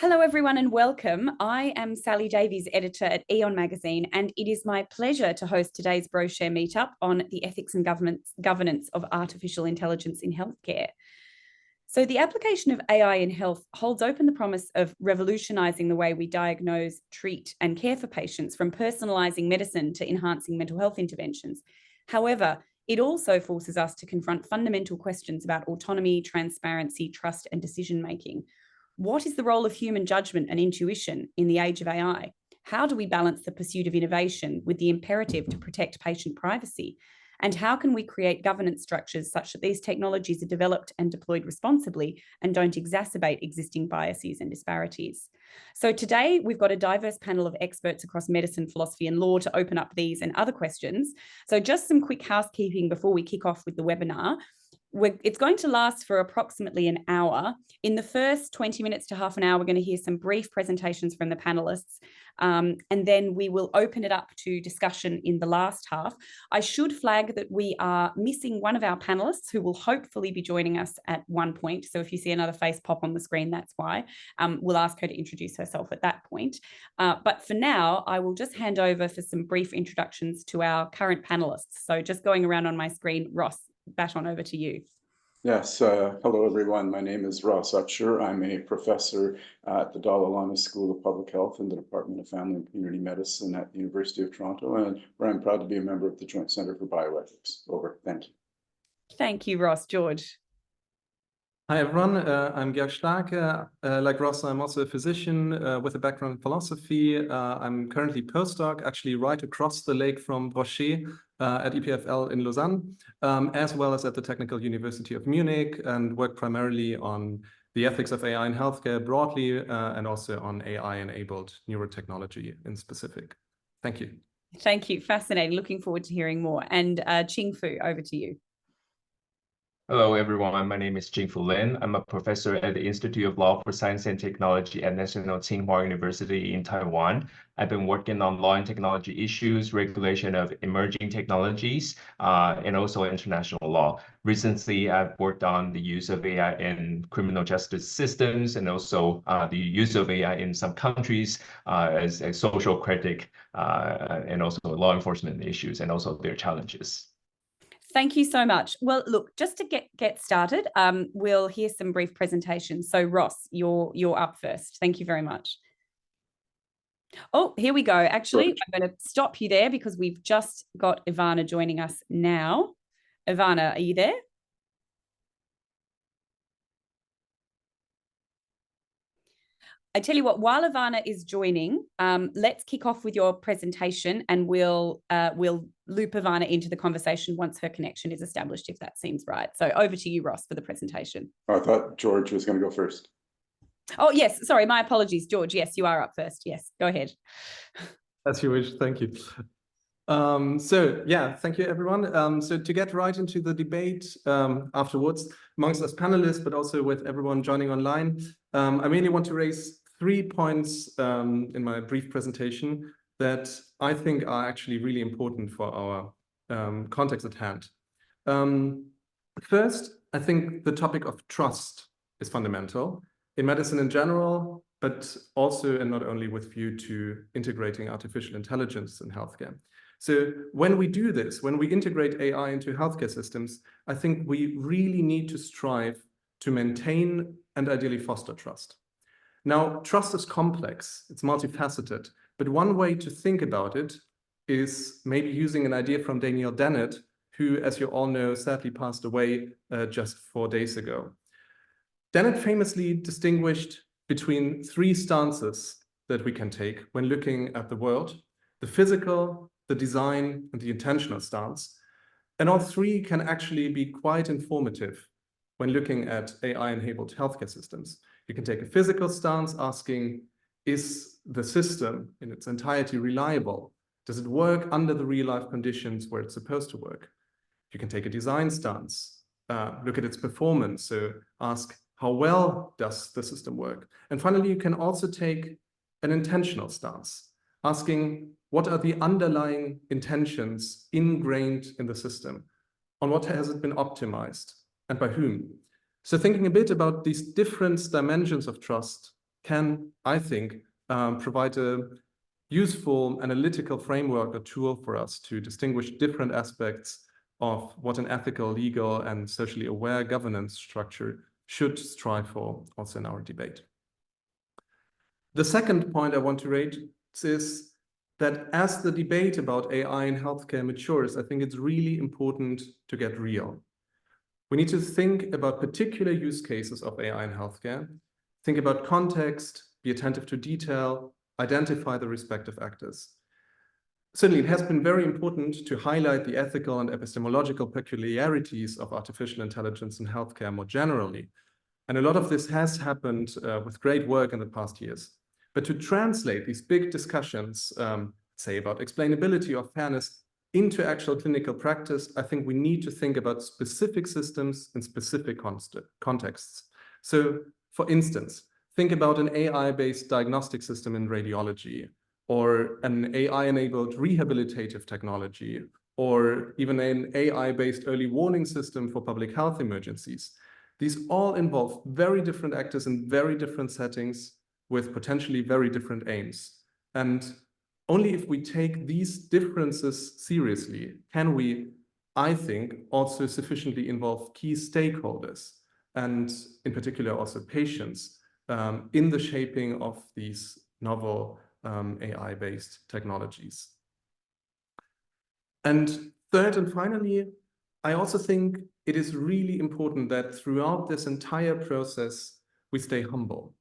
Hello, everyone, and welcome. I am Sally Davies, editor at Aeon magazine, and it is my pleasure to host today's brochure meetup on the ethics and governance of artificial intelligence in healthcare. So the application of AI in health holds open the promise of revolutionising the way we diagnose, treat, and care for patients, from personalising medicine to enhancing mental health interventions. However, it also forces us to confront fundamental questions about autonomy, transparency, trust, and decision-making. What is the role of human judgment and intuition in the age of AI? How do we balance the pursuit of innovation with the imperative to protect patient privacy? And how can we create governance structures such that these technologies are developed and deployed responsibly and don't exacerbate existing biases and disparities? So today we've got a diverse panel of experts across medicine, philosophy, and law to open up these and other questions. So just some quick housekeeping before we kick off with the webinar. It's going to last for approximately an hour. In the first 20 minutes to half an hour, we're going to hear some brief presentations from the panelists, and then we will open it up to discussion in the last half. I should flag that we are missing one of our panelists who will hopefully be joining us at one point. So if you see another face pop on the screen, that's why. We'll ask her to introduce herself at that point. But for now, I will just hand over for some brief introductions to our current panelists. So just going around on my screen, Ross, baton over to you. Yes, hello everyone. My name is Ross Utcher. I'm a professor at the Dalai Lama School of Public Health in the Department of Family and Community Medicine at the University of Toronto, and where I'm proud to be a member of the Joint Centre for Bioethics. Over. Thank you. Thank you, Ross. George. Hi, everyone. I'm Georg Starke. Like Ross, I'm also a physician with a background in philosophy. I'm currently postdoc, actually right across the lake from Brochet at EPFL in Lausanne, as well as at the Technical University of Munich, and work primarily on the ethics of AI in healthcare broadly, and also on AI-enabled neurotechnology in specific. Thank you. Thank you. Fascinating. Looking forward to hearing more. And Ching Fu, over to you. Hello, everyone. My name is Jingfu Lin. I'm a professor at the Institute of Law for Science and Technology at National Tsinghua University in Taiwan. I've been working on law and technology issues, regulation of emerging technologies, and also international law. Recently, I've worked on the use of AI in criminal justice systems, and also the use of AI in some countries as a social critic, and also law enforcement issues, and also their challenges. Thank you so much. Well, look, just to get started, we'll hear some brief presentations. So Ross, you're up first. Thank you very much. Oh, here we go. Actually, I'm going to stop you there because we've just got Ivana joining us now. Ivana, are you there? I tell you what, while Ivana is joining, let's kick off with your presentation, and we'll loop Ivana into the conversation once her connection is established, if that seems right. So over to you, Ross, for the presentation. I thought George was going to go first. Oh, yes. Sorry, my apologies, George. Yes, you are up first. Yes, go ahead. As you wish. Thank you. So yeah, thank you, everyone. So to get right into the debate afterwards, amongst us panelists, but also with everyone joining online, I mainly want to raise 3 points in my brief presentation that I think are actually really important for our context at hand. First, I think the topic of trust is fundamental in medicine in general, but also and not only with view to integrating artificial intelligence in healthcare. So when we do this, when we integrate AI into healthcare systems, I think we really need to strive to maintain and ideally foster trust. Now, trust is complex, it's multifaceted, but one way to think about it is maybe using an idea from Daniel Dennett, who, as you all know, sadly passed away just 4 days ago. Dennett famously distinguished between 3 stances that we can take when looking at the world: the physical, the design, and the intentional stance. And all 3 can actually be quite informative when looking at AI-enabled healthcare systems. You can take a physical stance asking, is the system in its entirety reliable? Does it work under the real-life conditions where it's supposed to work? You can take a design stance, look at its performance, so ask, how well does the system work? And finally, you can also take an intentional stance, asking, what are the underlying intentions ingrained in the system? On what has it been optimized, and by whom? So thinking a bit about these different dimensions of trust can, I think, provide a useful analytical framework or tool for us to distinguish different aspects of what an ethical, legal, and socially aware governance structure should strive for also in our debate. The second point I want to raise is that as the debate about AI in healthcare matures, I think it's really important to get real. We need to think about particular use cases of AI in healthcare, think about context, be attentive to detail, identify the respective actors. Certainly, it has been very important to highlight the ethical and epistemological peculiarities of artificial intelligence in healthcare more generally. And a lot of this has happened with great work in the past years. But to translate these big discussions, say about explainability or fairness, into actual clinical practice, I think we need to think about specific systems in specific contexts. So, for instance, think about an AI-based diagnostic system in radiology, or an AI-enabled rehabilitative technology, or even an AI-based early warning system for public health emergencies. These all involve very different actors in very different settings with potentially very different aims. And only if we take these differences seriously can we, I think, also sufficiently involve key stakeholders, and in particular also patients, in the shaping of these novel AI-based technologies. And third and finally, I also think it is really important that throughout this entire process, we stay humble.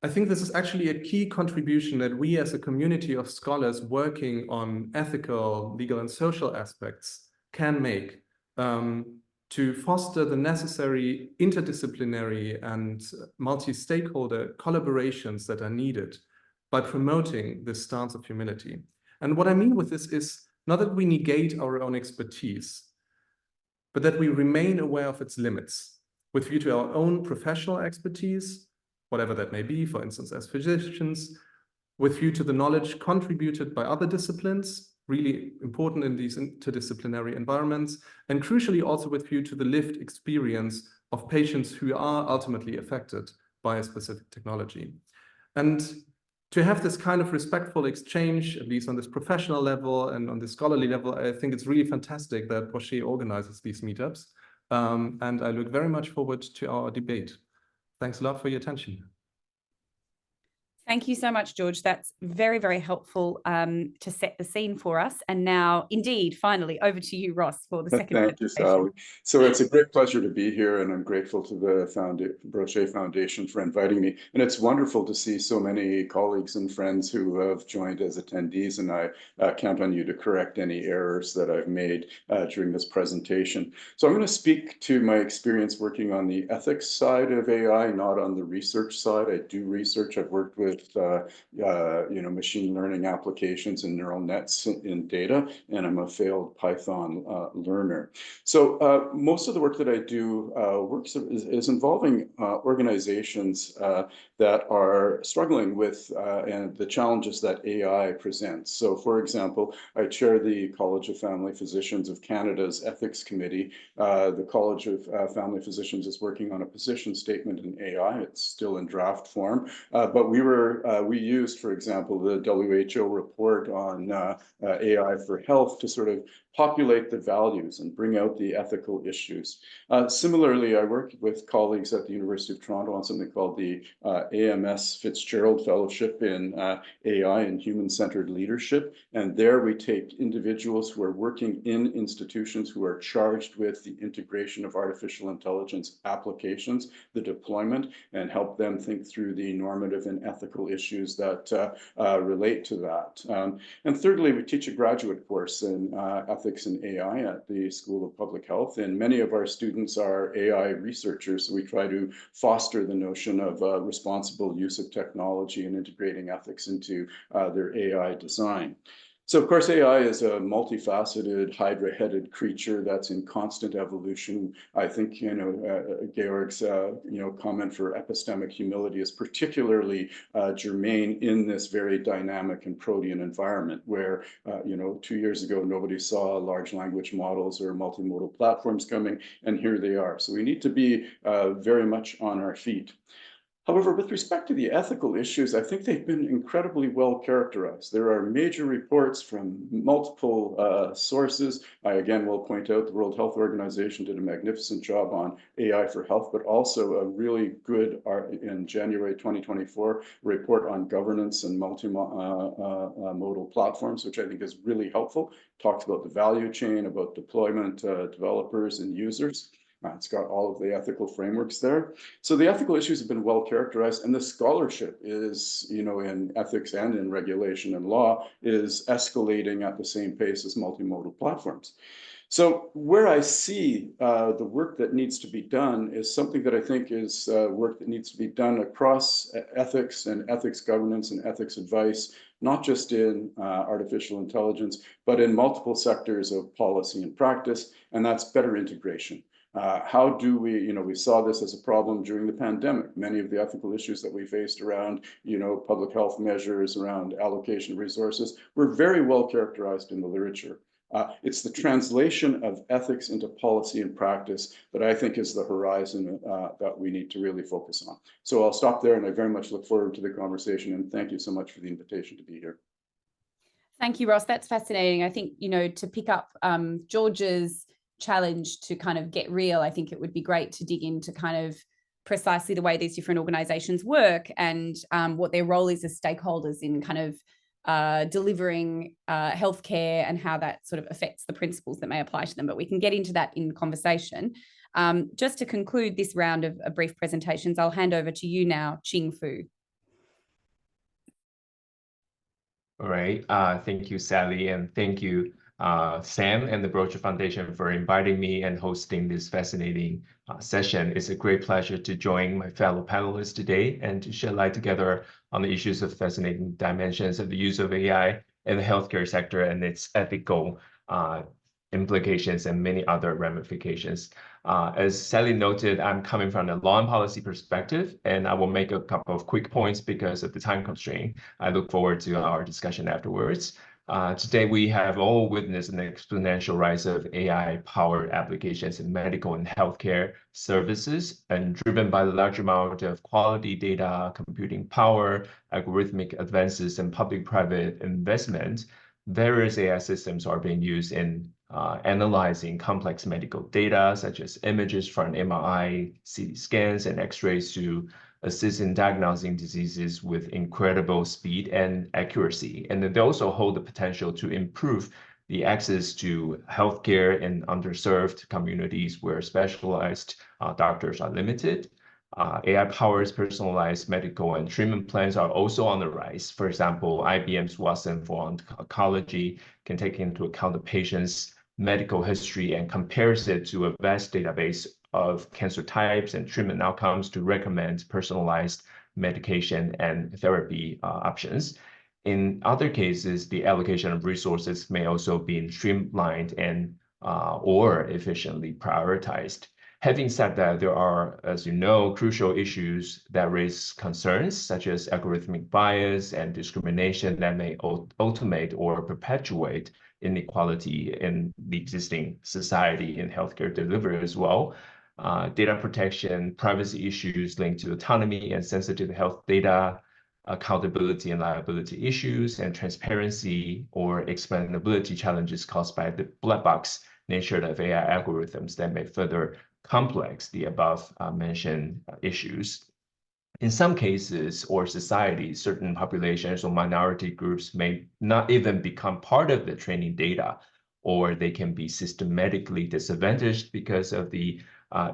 I think this is actually a key contribution that we as a community of scholars working on ethical, legal, and social aspects can make to foster the necessary interdisciplinary and multi-stakeholder collaborations that are needed by promoting this stance of humility. And what I mean with this is not that we negate our own expertise, but that we remain aware of its limits with view to our own professional expertise, whatever that may be, for instance, as physicians, with view to the knowledge contributed by other disciplines, really important in these interdisciplinary environments, and crucially also with view to the lived experience of patients who are ultimately affected by a specific technology. And to have this kind of respectful exchange, at least on this professional level and on the scholarly level, I think it's really fantastic that Rocher organizes these meetups. And I look very much forward to our debate. Thanks a lot for your attention. Thank you so much, George. That's very, very helpful to set the scene for us. And now, indeed, finally, over to you, Ross, for the second Thank you, Sally. So it's a great pleasure to be here, and I'm grateful to the Rocher Foundation for inviting me. And it's wonderful to see so many colleagues and friends who have joined as attendees, and I count on you to correct any errors that I've made during this presentation. So I'm going to speak to my experience working on the ethics side of AI, not on the research side. I do research. I've worked with machine learning applications and neural nets in data, and I'm a failed Python learner. So most of the work that I do is involving organizations that are struggling with and the challenges that AI presents. So, for example, I chair the College of Family Physicians of Canada's Ethics Committee. The College of Family Physicians is working on a position statement in AI. It's still in draft form, but we used, for example, the WHO report on AI for health to sort of populate the values and bring out the ethical issues. Similarly, I worked with colleagues at the University of Toronto on something called the AMS Fitzgerald Fellowship in AI and Human-Centered Leadership. And there we take individuals who are working in institutions who are charged with the integration of artificial intelligence applications, the deployment, and help them think through the normative and ethical issues that relate to that. And thirdly, we teach a graduate course in ethics and AI at the School of Public Health, and many of our students are AI researchers, so we try to foster the notion of responsible use of technology and integrating ethics into their AI design. So, of course, AI is a multifaceted, hydra-headed creature that's in constant evolution. I think, Georg's, comment for epistemic humility is particularly germane in this very dynamic and protean environment where, 2 years ago, nobody saw large language models or multimodal platforms coming, and here they are. So we need to be very much on our feet. However, with respect to the ethical issues, I think they've been incredibly well characterized. There are major reports from multiple sources. I again will point out the World Health Organization did a magnificent job on AI for health, but also a really good in January 2024 report on governance and multimodal platforms, which I think is really helpful. Talks about the value chain, about deployment, developers and users. It's got all of the ethical frameworks there. So the ethical issues have been well characterized, and the scholarship is, in ethics and in regulation and law, is escalating at the same pace as multimodal platforms. So where I see the work that needs to be done is something that I think is work that needs to be done across ethics and ethics governance and ethics advice, not just in artificial intelligence, but in multiple sectors of policy and practice, and that's better integration. How do we saw this as a problem during the pandemic. Many of the ethical issues that we faced around, public health measures, around allocation of resources, were very well characterized in the literature. It's the translation of ethics into policy and practice that I think is the horizon that we need to really focus on. So I'll stop there, and I very much look forward to the conversation, and thank you so much for the invitation to be here. Thank you, Ross. That's fascinating. I think, to pick up George's challenge to kind of get real, I think it would be great to dig into kind of precisely the way these different organizations work and what their role is as stakeholders in kind of delivering healthcare and how that sort of affects the principles that may apply to them. But we can get into that in conversation. Just to conclude this round of brief presentations, I'll hand over to you now, Ching Fu. All right. Thank you, Sally, and thank you, Sam and the Broacha Foundation for inviting me and hosting this fascinating session. It's a great pleasure to join my fellow panelists today and to shed light together on the issues of fascinating dimensions of the use of AI in the healthcare sector and its ethical implications and many other ramifications. As Sally noted, I'm coming from a law and policy perspective, and I will make a couple of quick points because of the time constraint. I look forward to our discussion afterwards. Today, we have all witnessed an exponential rise of AI-powered applications in medical and healthcare services, and driven by the large amount of quality data, computing power, algorithmic advances, and public-private investment. Various AI systems are being used in analyzing complex medical data, such as images from MRI, CT scans, and X-rays to assist in diagnosing diseases with incredible speed and accuracy. And they also hold the potential to improve the access to healthcare in underserved communities where specialized doctors are limited. AI-powered personalized medical and treatment plans are also on the rise. For example, IBM's Watson for Oncology can take into account the patient's medical history and compares it to a vast database of cancer types and treatment outcomes to recommend personalized medication and therapy options. In other cases, the allocation of resources may also be streamlined and or efficiently prioritized. Having said that, there are, as you know, crucial issues that raise concerns, such as algorithmic bias and discrimination that may ultimate or perpetuate inequality in the existing society in healthcare delivery as well. Data protection, privacy issues linked to autonomy and sensitive health data, accountability and liability issues, and transparency or explainability challenges caused by the black box nature of AI algorithms that may further complex the above mentioned issues. In some cases or societies, certain populations or minority groups may not even become part of the training data, or they can be systematically disadvantaged because of the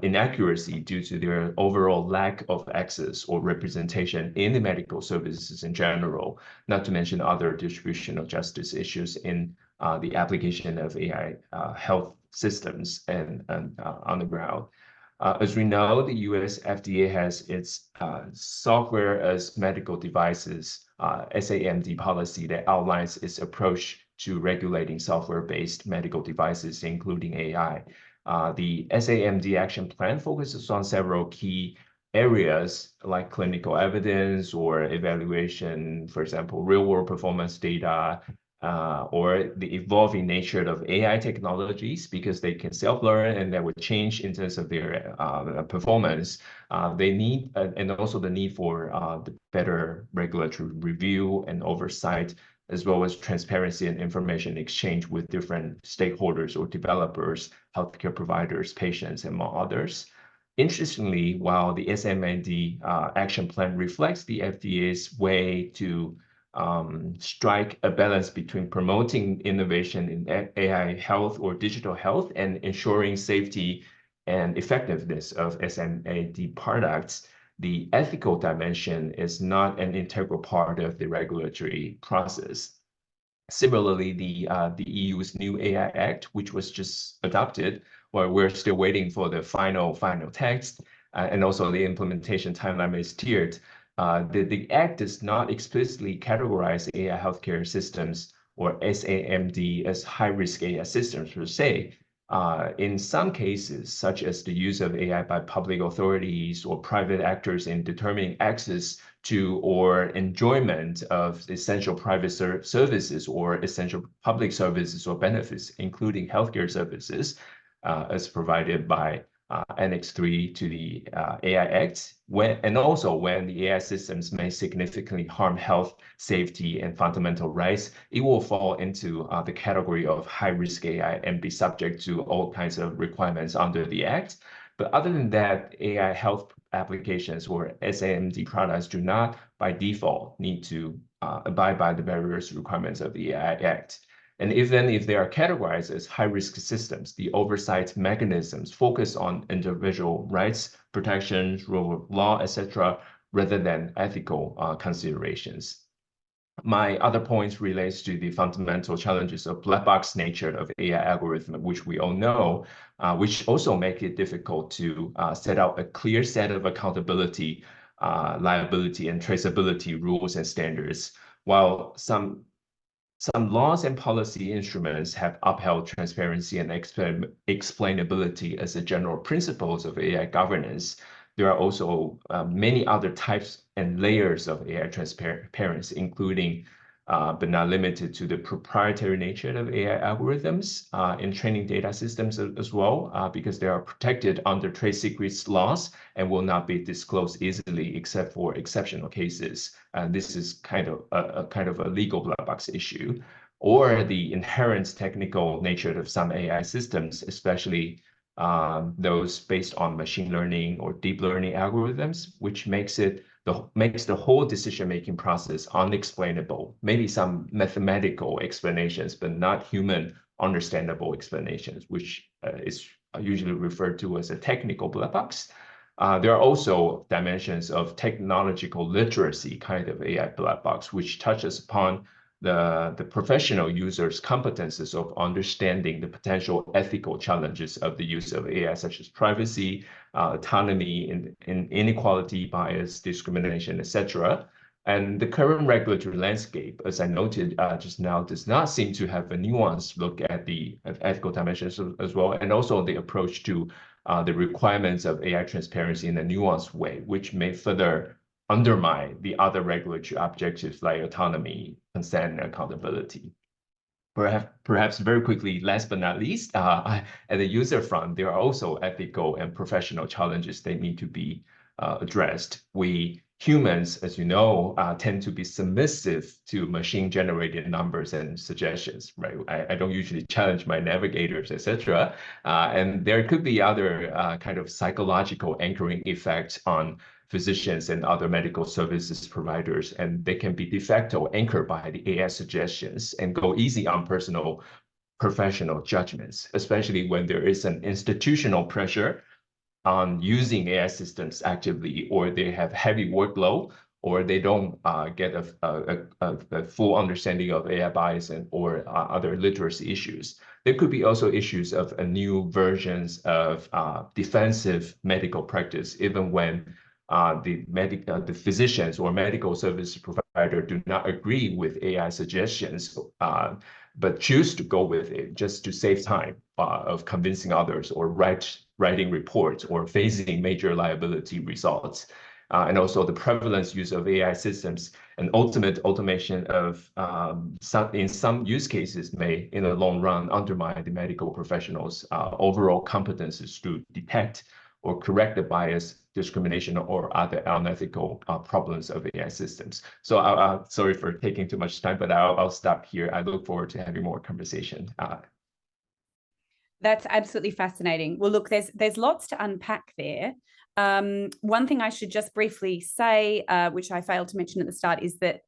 inaccuracy due to their overall lack of access or representation in the medical services in general, not to mention other distributional justice issues in the application of AI health systems and on the ground. As we know, the US FDA has its software as medical devices, SAMD policy that outlines its approach to regulating software-based medical devices, including AI. The SAMD action plan focuses on several key areas like clinical evidence or evaluation, for example, real-world performance data, or the evolving nature of AI technologies, because they can self-learn and that would change in terms of their performance. They need, and also the need for the better regulatory review and oversight, as well as transparency and information exchange with different stakeholders or developers, healthcare providers, patients, among others. Interestingly, while the SMND action plan reflects the FDA's way to strike a balance between promoting innovation in AI health or digital health and ensuring safety and effectiveness of SMAD products, the ethical dimension is not an integral part of the regulatory process. Similarly, the EU's new AI Act, which was just adopted, where we're still waiting for the final text, and also the implementation timeline is tiered. The Act does not explicitly categorize AI healthcare systems or SAMD as high-risk AI systems per se. In some cases, such as the use of AI by public authorities or private actors in determining access to or enjoyment of essential private services or essential public services or benefits, including healthcare services, as provided by Annex 3 to the AI Act, and also when the AI systems may significantly harm health, safety, and fundamental rights, it will fall into the category of high-risk AI and be subject to all kinds of requirements under the Act. But other than that, AI health applications or SAMD products do not, by default, need to abide by the various requirements of the AI Act. And even if they are categorized as high-risk systems, the oversight mechanisms focus on individual rights, protections, rule of law, etc., rather than ethical considerations. My other points relates to the fundamental challenges of black box nature of AI algorithm, which we all know, which also make it difficult to set out a clear set of accountability, liability, and traceability rules and standards. While some laws and policy instruments have upheld transparency and explainability as the general principles of AI governance, there are also many other types and layers of AI transparency, including, but not limited to, the proprietary nature of AI algorithms in training data systems as well, because they are protected under trade secrets laws and will not be disclosed easily except for exceptional cases. And this is kind of a legal black box issue, or the inherent technical nature of some AI systems, especially those based on machine learning or deep learning algorithms, which makes the whole decision-making process unexplainable. Maybe some mathematical explanations, but not human understandable explanations, which is usually referred to as a technical black box. There are also dimensions of technological literacy kind of AI black box, which touches upon the professional user's competences of understanding the potential ethical challenges of the use of AI, such as privacy, autonomy, inequality, bias, discrimination, etc. And the current regulatory landscape, as I noted just now, does not seem to have a nuanced look at the ethical dimensions as well, and also the approach to the requirements of AI transparency in a nuanced way, which may further undermine the other regulatory objectives like autonomy, consent, and accountability. Perhaps very quickly, last but not least, at the user front, there are also ethical and professional challenges that need to be addressed. We humans, as you know, tend to be submissive to machine-generated numbers and suggestions, right? I don't usually challenge my navigators, etc. And there could be other kind of psychological anchoring effects on physicians and other medical services providers, and they can be de facto anchored by the AI suggestions and go easy on personal professional judgments, especially when there is an institutional pressure on using AI systems actively, or they have heavy workload, or they don't get a full understanding of AI bias or other literacy issues. There could be also issues of new versions of defensive medical practice, even when the physicians or medical service provider do not agree with AI suggestions, but choose to go with it just to save time of convincing others or writing reports or facing major liability results. and also the prevalence use of AI systems and ultimate automation of in some use cases may, in the long run, undermine the medical professionals' overall competences to detect or correct the bias, discrimination, or other unethical problems of AI systems. So sorry for taking too much time, but I'll stop here. I look forward to having more conversation. That's absolutely fascinating. Well, look, there's lots to unpack there. One thing I should just briefly say, which I failed to mention at the start, is that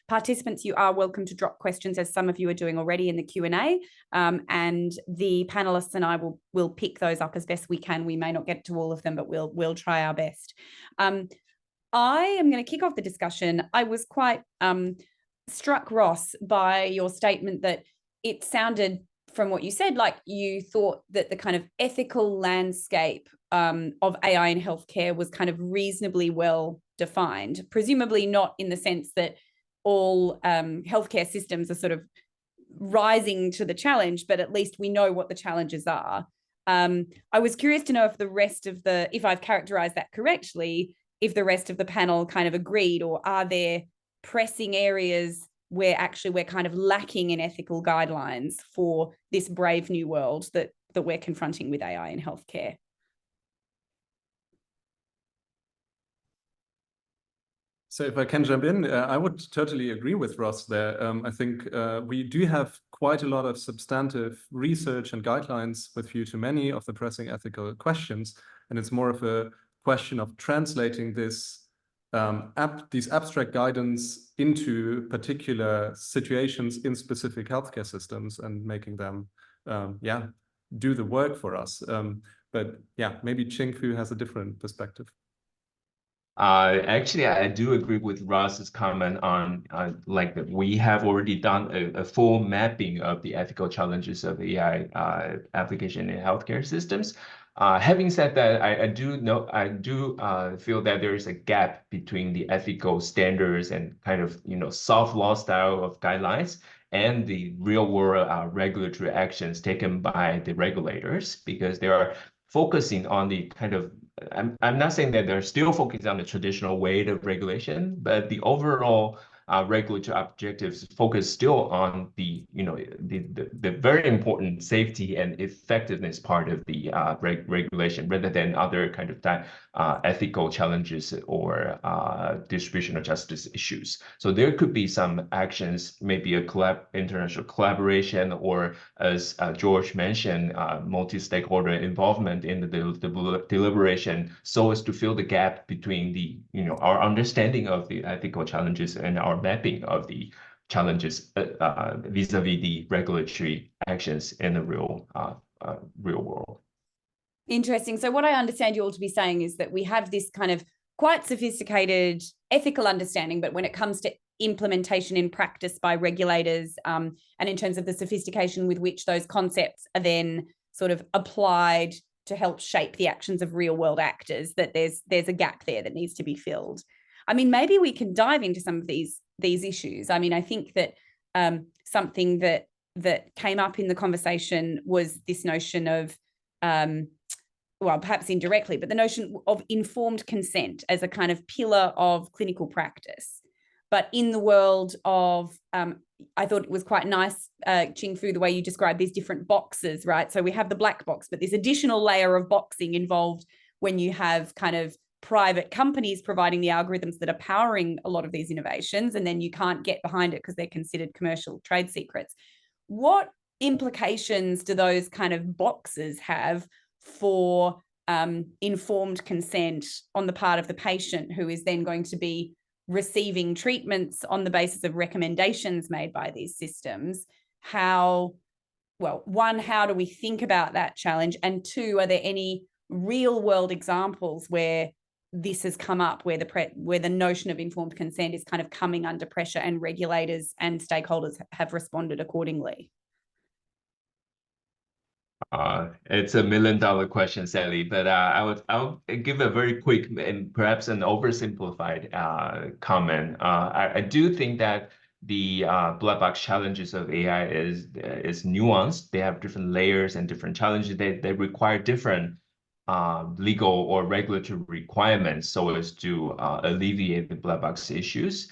participants, you are welcome to drop questions, as some of you are doing already in the Q&A, and the panelists and I will pick those up as best we can. We may not get to all of them, but we'll try our best. I am going to kick off the discussion. I was quite struck, Ross, by your statement that it sounded, from what you said, like you thought that the kind of ethical landscape of AI in healthcare was kind of reasonably well defined, presumably not in the sense that all healthcare systems are sort of rising to the challenge, but at least we know what the challenges are. I was curious to know if the rest of if I've characterized that correctly, if the rest of the panel kind of agreed, or are there pressing areas where actually we're kind of lacking in ethical guidelines for this brave new world that we're confronting with AI in healthcare? So if I can jump in, I would totally agree with Ross there. I think we do have quite a lot of substantive research and guidelines with view to many of the pressing ethical questions, and it's more of a question of translating these abstract guidance into particular situations in specific healthcare systems and making them, do the work for us. But yeah, maybe Qingfu has a different perspective. Actually, I do agree with Ross's comment on like that we have already done a full mapping of the ethical challenges of AI application in healthcare systems. Having said that, I do feel that there is a gap between the ethical standards and kind of soft law style of guidelines and the real world regulatory actions taken by the regulators, because they are focusing on the kind of, I'm not saying that they're still focusing on the traditional way of regulation, but the overall regulatory objectives focus still on the very important safety and effectiveness part of the regulation, rather than other kind of ethical challenges or distribution of justice issues. So there could be some actions, maybe international collaboration, or as George mentioned, multi-stakeholder involvement in the deliberation, so as to fill the gap between the our understanding of the ethical challenges and our mapping of the challenges vis-a-vis the regulatory actions in the real world. Interesting. So what I understand you all to be saying is that we have this kind of quite sophisticated ethical understanding, but when it comes to implementation in practice by regulators, and in terms of the sophistication with which those concepts are then sort of applied to help shape the actions of real world actors, that there's a gap there that needs to be filled. I mean, maybe we can dive into some of these issues. I mean, I think that something that came up in the conversation was this notion of, well, perhaps indirectly, but the notion of informed consent as a kind of pillar of clinical practice. But in the world of, I thought it was quite nice, Qingfu, the way you described these different boxes, right? So we have the black box, but this additional layer of boxing involved when you have kind of private companies providing the algorithms that are powering a lot of these innovations, and then you can't get behind it because they're considered commercial trade secrets. What implications do those kind of boxes have for informed consent on the part of the patient, who is then going to be receiving treatments on the basis of recommendations made by these systems? How do we think about that challenge? And two, are there any real world examples where this has come up, where the notion of informed consent is kind of coming under pressure and regulators and stakeholders have responded accordingly? It's $1 million question, Sally, but I'll give a very quick and perhaps an oversimplified comment. I do think that the black box challenges of AI is nuanced. They have different layers and different challenges. They require different legal or regulatory requirements so as to alleviate the black box issues.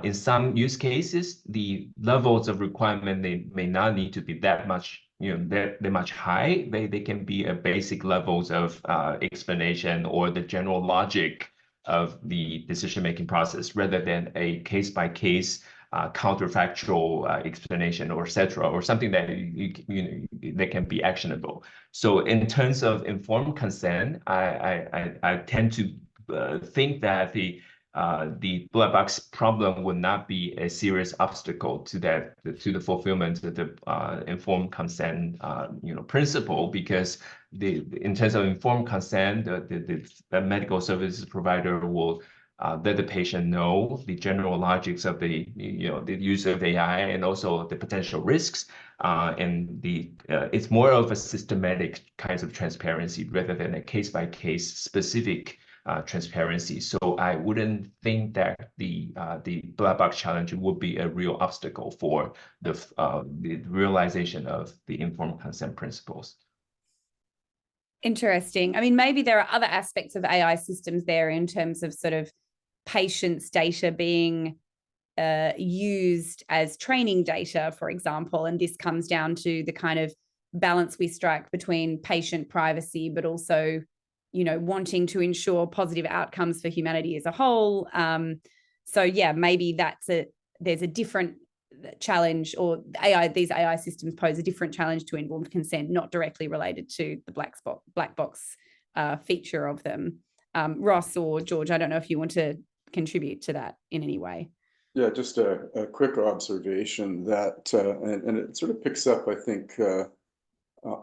In some use cases, the levels of requirement, they may not need to be that much, they're much high. They can be a basic levels of explanation or the general logic of the decision-making process rather than a case-by-case counterfactual explanation or etc. or something that that can be actionable. So in terms of informed consent, I tend to think that the black box problem would not be a serious obstacle to the fulfillment of the informed consent principle, because in terms of informed consent, the medical services provider will let the patient know the general logics of the use of AI and also the potential risks, and it's more of a systematic kinds of transparency rather than a case-by-case specific transparency. So I wouldn't think that the black box challenge would be a real obstacle for the realization of the informed consent principles. Interesting. I mean, maybe there are other aspects of AI systems there in terms of sort of patients' data being used as training data, for example, and this comes down to the kind of balance we strike between patient privacy, but also, wanting to ensure positive outcomes for humanity as a whole. So yeah, maybe there's a different challenge, or these AI systems pose a different challenge to informed consent, not directly related to the black box feature of them. Ross or George, I don't know if you want to contribute to that in any way. Yeah, just a quick observation that, and it sort of picks up, I think,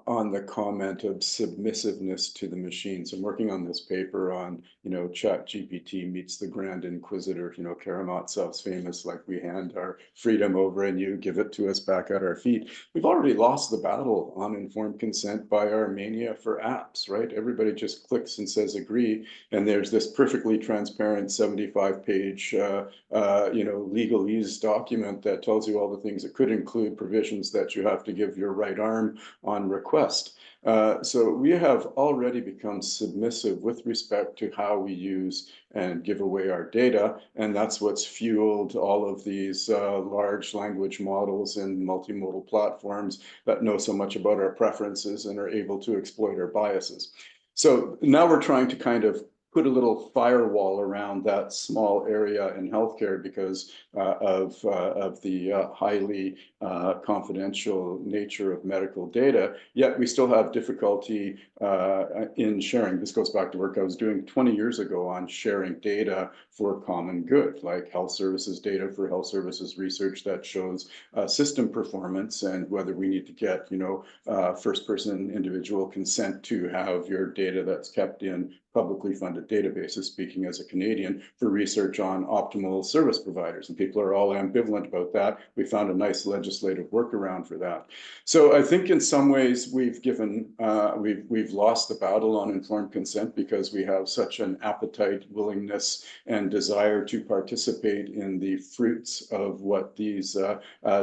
on the comment of submissiveness to the machines. I'm working on this paper on, ChatGPT meets the Grand Inquisitor, Karamazov's famous, like, we hand our freedom over and you give it to us back at our feet. We've already lost the battle on informed consent by our mania for apps, right? Everybody just clicks and says agree, and there's this perfectly transparent 75-page, legalese document that tells you all the things it could include, provisions that you have to give your right arm on request. So we have already become submissive with respect to how we use and give away our data, and that's what's fueled all of these large language models and multimodal platforms that know so much about our preferences and are able to exploit our biases. So now we're trying to kind of put a little firewall around that small area in healthcare because of the highly confidential nature of medical data, yet we still have difficulty in sharing. This goes back to work I was doing 20 years ago on sharing data for common good, like health services data for health services research that shows system performance and whether we need to get, first person individual consent to have your data that's kept in publicly funded databases, speaking as a Canadian, for research on optimal service providers. And people are all ambivalent about that. We found a nice legislative workaround for that. So I think in some ways we've lost the battle on informed consent because we have such an appetite, willingness, and desire to participate in the fruits of what these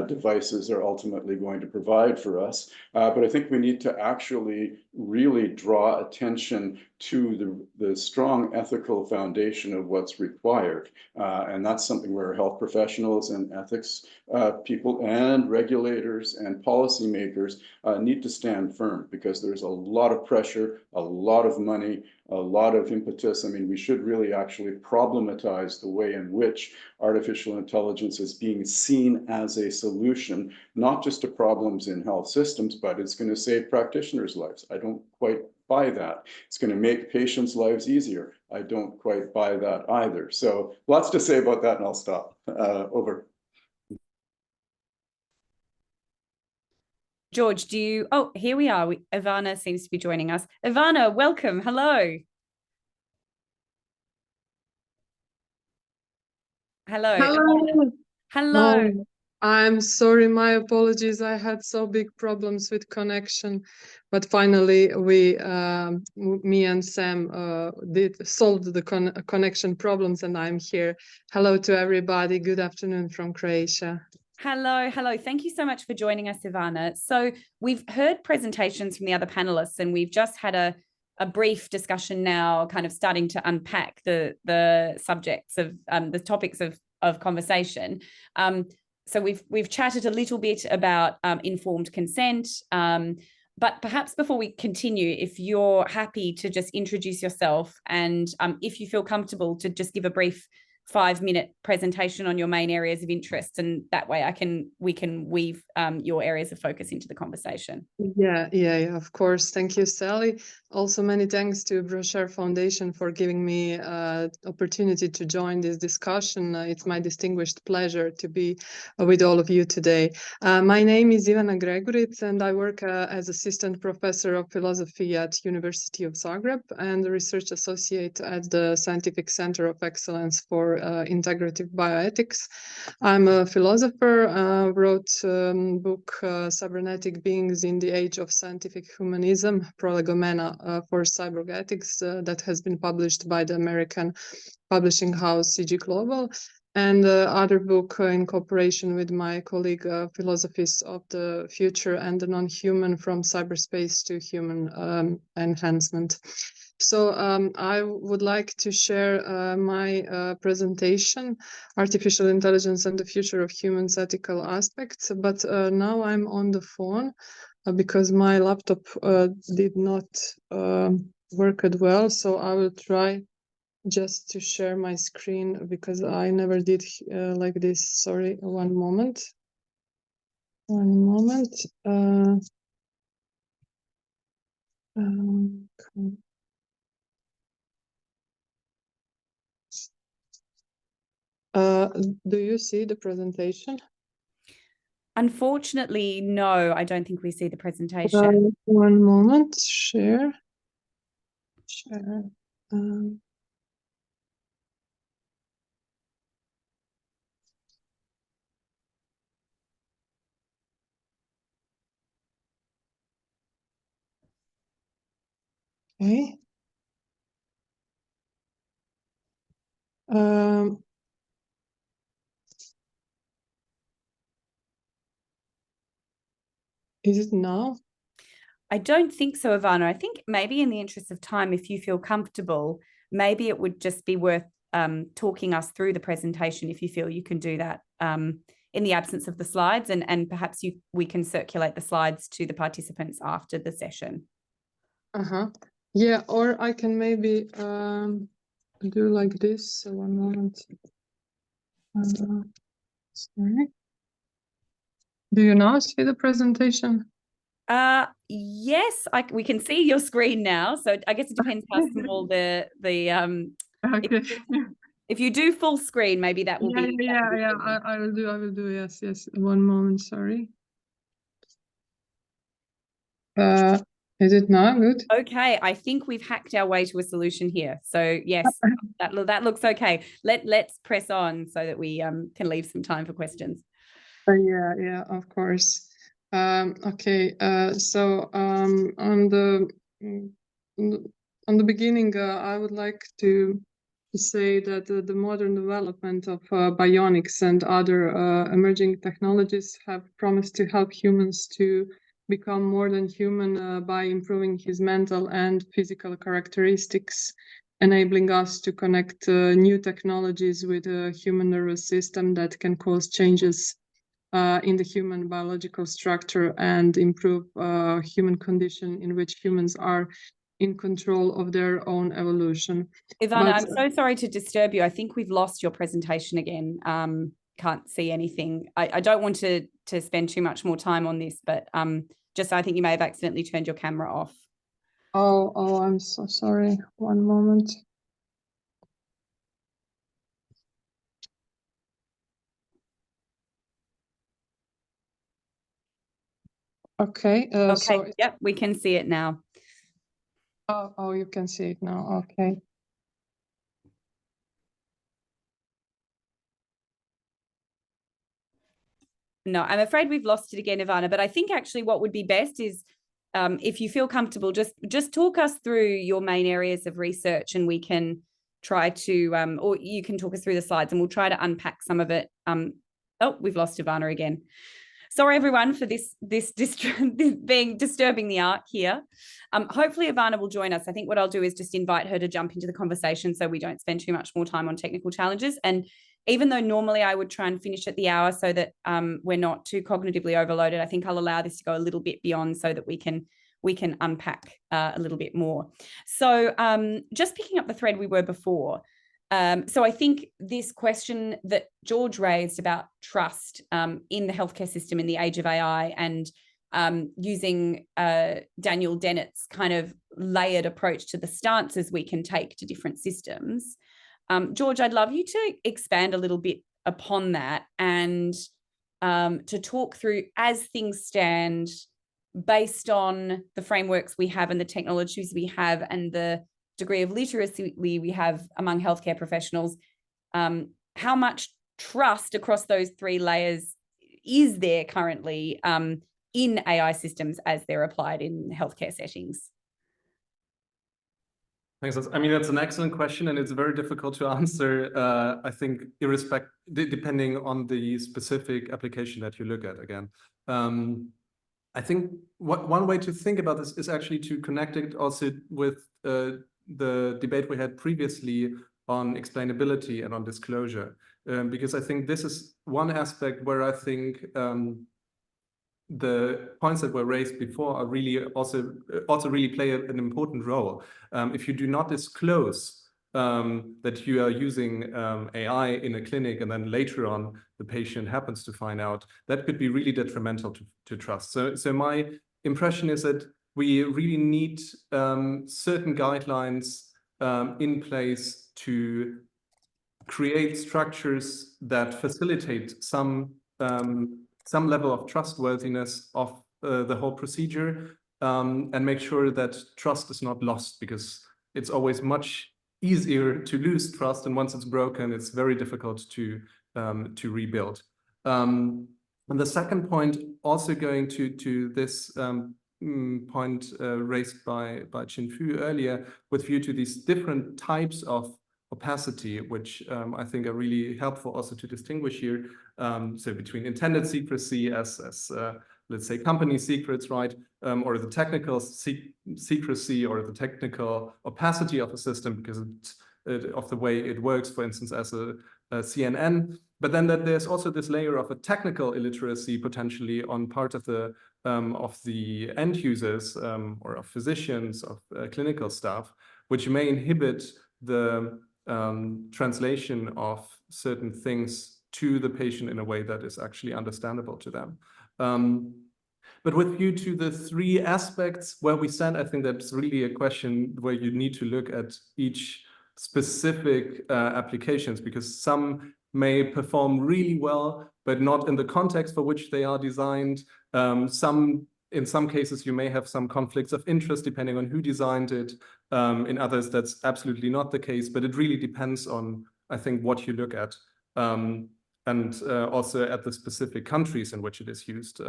devices are ultimately going to provide for us. But I think we need to actually really draw attention to the strong ethical foundation of what's required. And that's something where health professionals and ethics people and regulators and policymakers need to stand firm, because there's a lot of pressure, a lot of money, a lot of impetus. I mean, we should really actually problematize the way in which artificial intelligence is being seen as a solution, not just to problems in health systems, but it's going to save practitioners' lives. I don't quite buy that. It's going to make patients' lives easier. I don't quite buy that either. So lots to say about that, and I'll stop. Over. George, oh, here we are. Ivana seems to be joining us. Ivana, welcome. Hello. Hello. Hello. Hello. Oh, I'm sorry, my apologies. I had so big problems with connection, but finally me and Sam solved the connection problems, and I'm here. Hello to everybody. Good afternoon from Croatia. Hello. Thank you so much for joining us, Ivana. So we've heard presentations from the other panelists, and we've just had a a brief discussion now, kind of starting to unpack the subjects of the topics of conversation. So we've chatted a little bit about informed consent, but perhaps before we continue, if you're happy to just introduce yourself, and if you feel comfortable to just give a brief 5-minute presentation on your main areas of interest, and that way we can weave your areas of focus into the conversation. Yeah, of course. Thank you, Sally. Also, many thanks to Brochure Foundation for giving me opportunity to join this discussion. It's my distinguished pleasure to be with all of you today. My name is Ivana Gregoric, and I work as assistant professor of philosophy at University of Zagreb and research associate at the Scientific Center of Excellence for Integrative Bioethics. I'm a philosopher, wrote book Cybernetic Beings in the Age of Scientific Humanism, Prolegomena for Cyborg Ethics, that has been published by the American publishing house CG Global, and other book in cooperation with my colleague, Philosophies of the Future and the Non-Human, from Cyberspace to Human Enhancement. So I would like to share my presentation, Artificial Intelligence and the Future of Humans' Ethical Aspects, but now I'm on the phone because my laptop did not work as well, so I will try just to share my screen because I never did like this. Sorry, one moment. Do you see the presentation? Unfortunately, no, I don't think we see the presentation. One moment, share. Okay. Is it now? I don't think so, Ivana. I think maybe in the interest of time, if you feel comfortable, maybe it would just be worth talking us through the presentation if you feel you can do that in the absence of the slides, and perhaps we can circulate the slides to the participants after the session. Yeah, or I can maybe do like this. So one moment. Sorry. Do you now see the presentation? Yes, we can see your screen now. So I guess it depends how small the Okay. If you do full screen, maybe that will be. Yeah. I will do. Yes. One moment. Sorry. Is it now good? Okay, I think we've hacked our way to a solution here. So yes, that looks okay. Let's press on so that we can leave some time for questions. Yeah, of course. Okay, so on the beginning, I would like to say that the modern development of bionics and other emerging technologies have promised to help humans to become more than human by improving his mental and physical characteristics, enabling us to connect new technologies with a human nervous system that can cause changes in the human biological structure and improve human condition in which humans are in control of their own evolution. Ivana, I'm so sorry to disturb you. I think we've lost your presentation again. Can't see anything. I don't want to spend too much more time on this, but just I think you may have accidentally turned your camera off. Oh, I'm so sorry. One moment. Okay. Okay. So yep, we can see it now. Oh, you can see it now. Okay. No, I'm afraid we've lost it again, Ivana, but I think actually what would be best is if you feel comfortable, just talk us through your main areas of research, and we can try to, or you can talk us through the slides and we'll try to unpack some of it. Oh, we've lost Ivana again. Sorry, everyone, for this being disturbing the arc here. Hopefully, Ivana will join us. I think what I'll do is just invite her to jump into the conversation so we don't spend too much more time on technical challenges. And even though normally I would try and finish at the hour so that we're not too cognitively overloaded, I think I'll allow this to go a little bit beyond so that we can unpack a little bit more. So just picking up the thread we were before. So I think this question that George raised about trust in the healthcare system in the age of AI and using Daniel Dennett's kind of layered approach to the stances we can take to different systems. George, I'd love you to expand a little bit upon that and to talk through, as things stand, based on the frameworks we have and the technologies we have and the degree of literacy we have among healthcare professionals, how much trust across those three layers is there currently in AI systems as they're applied in healthcare settings? Thanks. I mean, that's an excellent question, and it's very difficult to answer, I think, depending on the specific application that you look at again. I think one way to think about this is actually to connect it also with the debate we had previously on explainability and on disclosure, because I think this is one aspect where I think the points that were raised before are really also really play an important role. If you do not disclose that you are using AI in a clinic and then later on the patient happens to find out, that could be really detrimental to trust. So my impression is that we really need certain guidelines in place to create structures that facilitate some level of trustworthiness of the whole procedure, and make sure that trust is not lost, because it's always much easier to lose trust, and once it's broken, it's very difficult to rebuild. And the second point, also going to this point raised by Chin-Fu earlier, with view to these different types of opacity, which I think are really helpful also to distinguish here. So between intended secrecy as let's say company secrets, right? Or the technical secrecy or the technical opacity of a system because of the way it works, for instance, as a CNN. But then that there's also this layer of a technical illiteracy potentially on part of the end users or of physicians, of clinical staff, which may inhibit the translation of certain things to the patient in a way that is actually understandable to them. But with view to the three aspects where we stand, I think that's really a question where you need to look at each specific applications, because some may perform really well, but not in the context for which they are designed. In some cases, you may have some conflicts of interest depending on who designed it. In others, that's absolutely not the case, but it really depends on, I think, what you look at. And also at the specific countries in which it is used.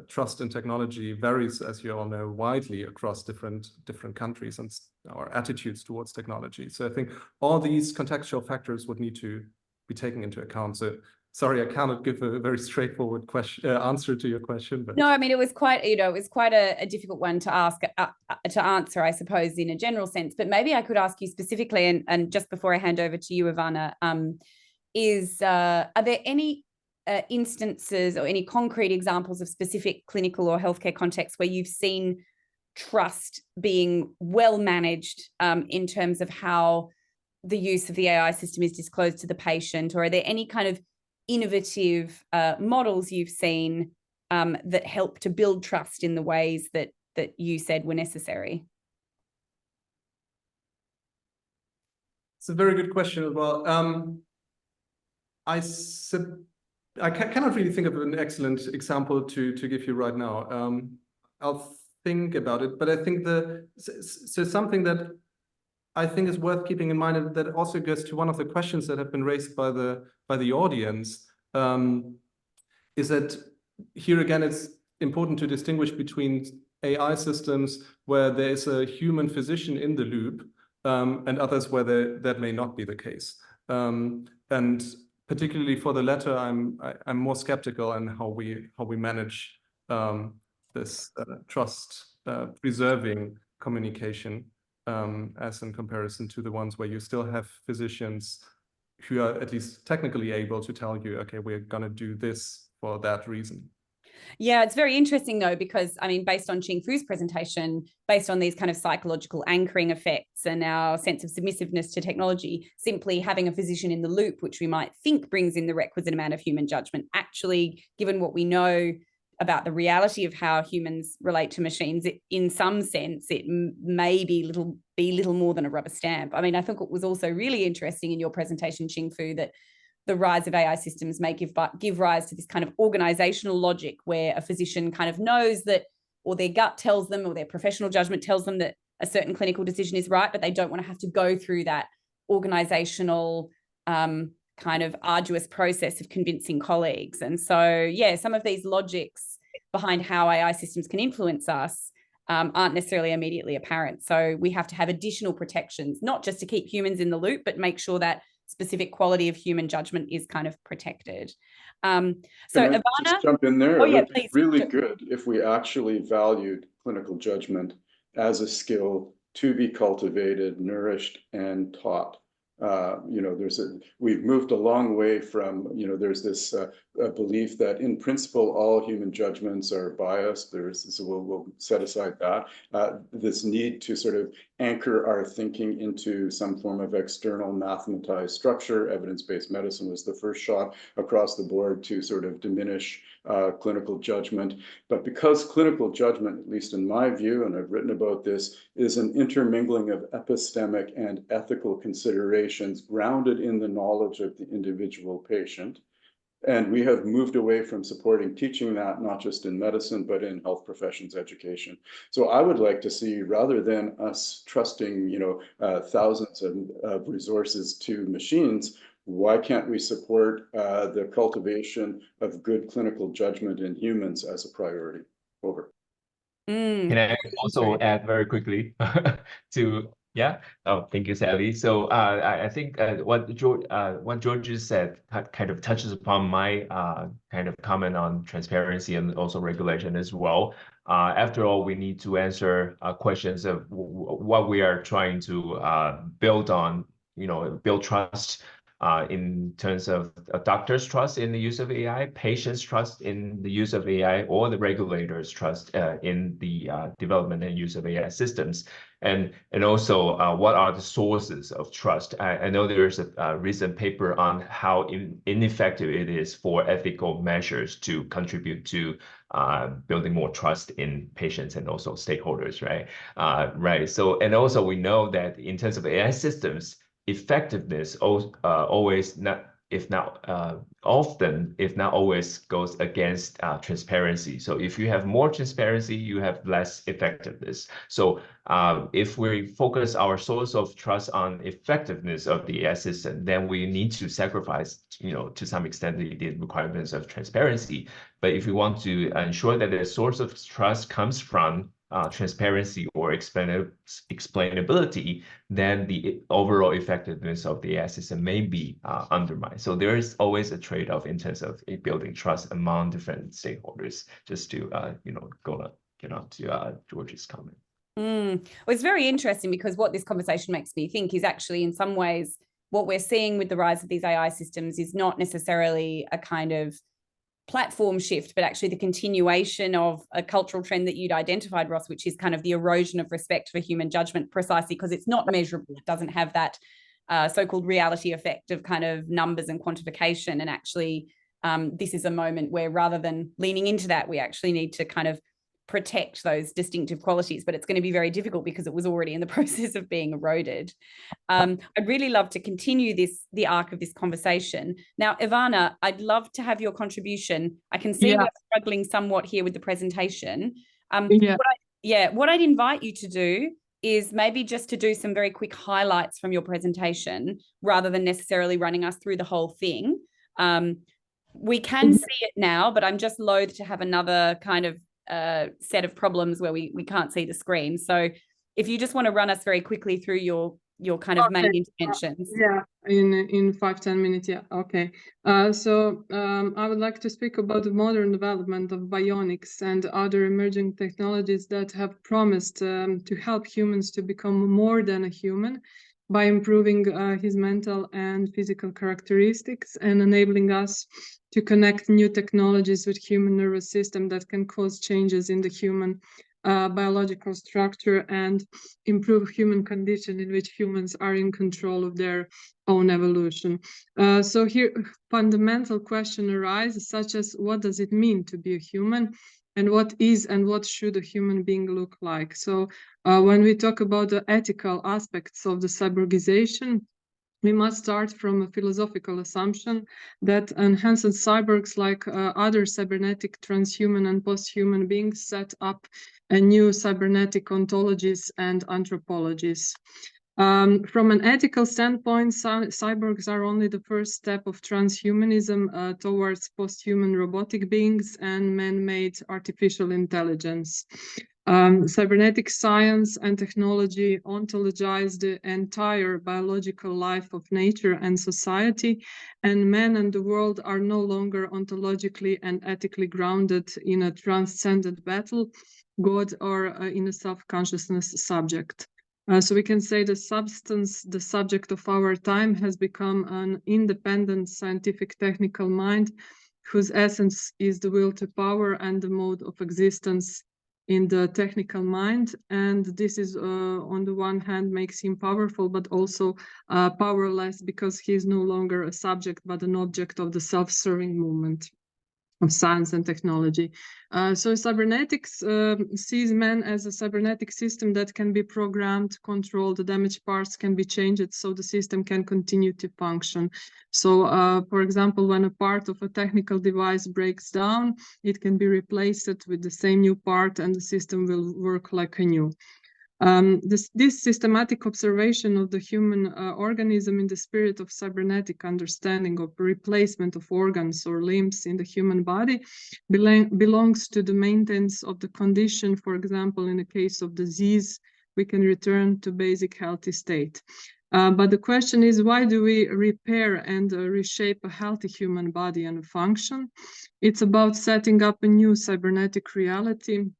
Trust in technology varies, as you all know, widely across different countries and our attitudes towards technology. So I think all these contextual factors would need to be taken into account. So sorry, I cannot give a very straightforward answer to your question. But... No, I mean, it was quite a difficult one to answer, I suppose, in a general sense. But maybe I could ask you specifically, and just before I hand over to you, Ivana, are there any instances or any concrete examples of specific clinical or healthcare contexts where you've seen trust being well managed in terms of how the use of the AI system is disclosed to the patient? Or are there any kind of innovative models you've seen that help to build trust in the ways that you said were necessary? It's a very good question as well. I cannot really think of an excellent example to give you right now. I'll think about it, but I think so something that I think is worth keeping in mind, and that also goes to one of the questions that have been raised by the audience, is that here again it's important to distinguish between AI systems where there is a human physician in the loop, and others where that may not be the case. And particularly for the latter, I'm more skeptical in how we manage this trust preserving communication as in comparison to the ones where you still have physicians who are at least technically able to tell you, okay, we're going to do this for that reason. Yeah, it's very interesting though, because I mean, based on Qingfu's presentation, based on these kind of psychological anchoring effects and our sense of submissiveness to technology, simply having a physician in the loop, which we might think brings in the requisite amount of human judgment, actually, given what we know about the reality of how humans relate to machines, in some sense, it may be little more than a rubber stamp. I mean, I think it was also really interesting in your presentation, Qingfu, that the rise of AI systems may give rise to this kind of organizational logic where a physician kind of knows that, or their gut tells them, or their professional judgment tells them that a certain clinical decision is right, but they don't want to have to go through that organizational kind of arduous process of convincing colleagues. And so, yeah, some of these logics behind how AI systems can influence us aren't necessarily immediately apparent. So we have to have additional protections, not just to keep humans in the loop, but make sure that specific quality of human judgment is kind of protected. So Ivana, just jump in there. It would be really good if we actually valued clinical judgment as a skill to be cultivated, nourished, and taught. You know, we've moved a long way from, you know, there's this belief that in principle all human judgments are biased. So we'll set aside that. This need to sort of anchor our thinking into some form of external mathematized structure. Evidence-based medicine was the first shot across the board to sort of diminish clinical judgment. But because clinical judgment, at least in my view, and I've written about this, is an intermingling of epistemic and ethical considerations grounded in the knowledge of the individual patient. And we have moved away from supporting teaching that, not just in medicine, but in health professions education. So I would like to see, rather than us trusting, you know, thousands of resources to machines, why can't we support the cultivation of good clinical judgment in humans as a priority? Over. Can I also add very quickly to, yeah? Oh, thank you, Sally. So I think what George just said kind of touches upon my kind of comment on transparency and also regulation as well. After all, we need to answer questions of what we are trying to build on, you know, build trust in terms of doctors' trust in the use of AI, patients' trust in the use of AI, or the regulators' trust in the development and use of AI systems. And also, what are the sources of trust? I know there's a recent paper on how ineffective it is for ethical measures to contribute to building more trust in patients and also stakeholders, right? Right. So, and also we know that in terms of AI systems, effectiveness always not, if not often, if not always, goes against transparency. So if you have more transparency, you have less effectiveness. So if we focus our source of trust on effectiveness of the AI system, then we need to sacrifice, you know, to some extent the requirements of transparency. But if we want to ensure that the source of trust comes from transparency or explainability, then the overall effectiveness of the AI system may be undermined. So there is always a trade-off in terms of building trust among different stakeholders. Just to you know, get on to George's comment. Well, it's very interesting because what this conversation makes me think is actually, in some ways, what we're seeing with the rise of these AI systems is not necessarily a kind of platform shift, but actually the continuation of a cultural trend that you'd identified, Ross, which is kind of the erosion of respect for human judgment, precisely because it's not measurable. It doesn't have that so-called reality effect of kind of numbers and quantification. And actually, this is a moment where rather than leaning into that, we actually need to kind of protect those distinctive qualities, but it's going to be very difficult because it was already in the process of being eroded. I'd really love to continue the arc of this conversation. Now, Ivana, I'd love to have your contribution. I can see we're struggling somewhat here with the presentation. What I'd invite you to do is maybe just to do some very quick highlights from your presentation rather than necessarily running us through the whole thing. We can see it now, but I'm just loath to have another kind of set of problems where we can't see the screen. So if you just want to run us very quickly through your your kind of main Okay. interventions. Yeah, in 5-10 minutes. Yeah, okay. So I would like to speak about the modern development of bionics and other emerging technologies that have promised to help humans to become more than a human by improving his mental and physical characteristics and enabling us to connect new technologies with human nervous system that can cause changes in the human biological structure and improve human condition in which humans are in control of their own evolution. So here fundamental question arises, such as what does it mean to be a human, and what is and what should a human being look like? So when we talk about the ethical aspects of the cyborgization, we must start from a philosophical assumption that enhanced cyborgs, like other cybernetic transhuman and post-human beings, set up a new cybernetic ontologies and anthropologies. From an ethical standpoint, cyborgs are only the first step of transhumanism towards post-human robotic beings and man-made artificial intelligence. Cybernetic science and technology ontologize the entire biological life of nature and society, and man and the world are no longer ontologically and ethically grounded in a transcendent battle, God, or in a self-consciousness subject. So we can say the substance, the subject of our time, has become an independent scientific technical mind whose essence is the will to power and the mode of existence in the technical mind. And this is on the one hand makes him powerful, but also powerless, because he is no longer a subject but an object of the self-serving movement of science and technology. So cybernetics sees man as a cybernetic system that can be programmed, controlled, the damaged parts can be changed so the system can continue to function. So for example, when a part of a technical device breaks down, it can be replaced with the same new part and the system will work like a new. This systematic observation of the human organism in the spirit of cybernetic understanding of replacement of organs or limbs in the human body belongs to the maintenance of the condition. For example, in the case of disease, we can return to basic healthy state. But the question is, why do we repair and reshape a healthy human body and function? It's about setting up a new cybernetic reality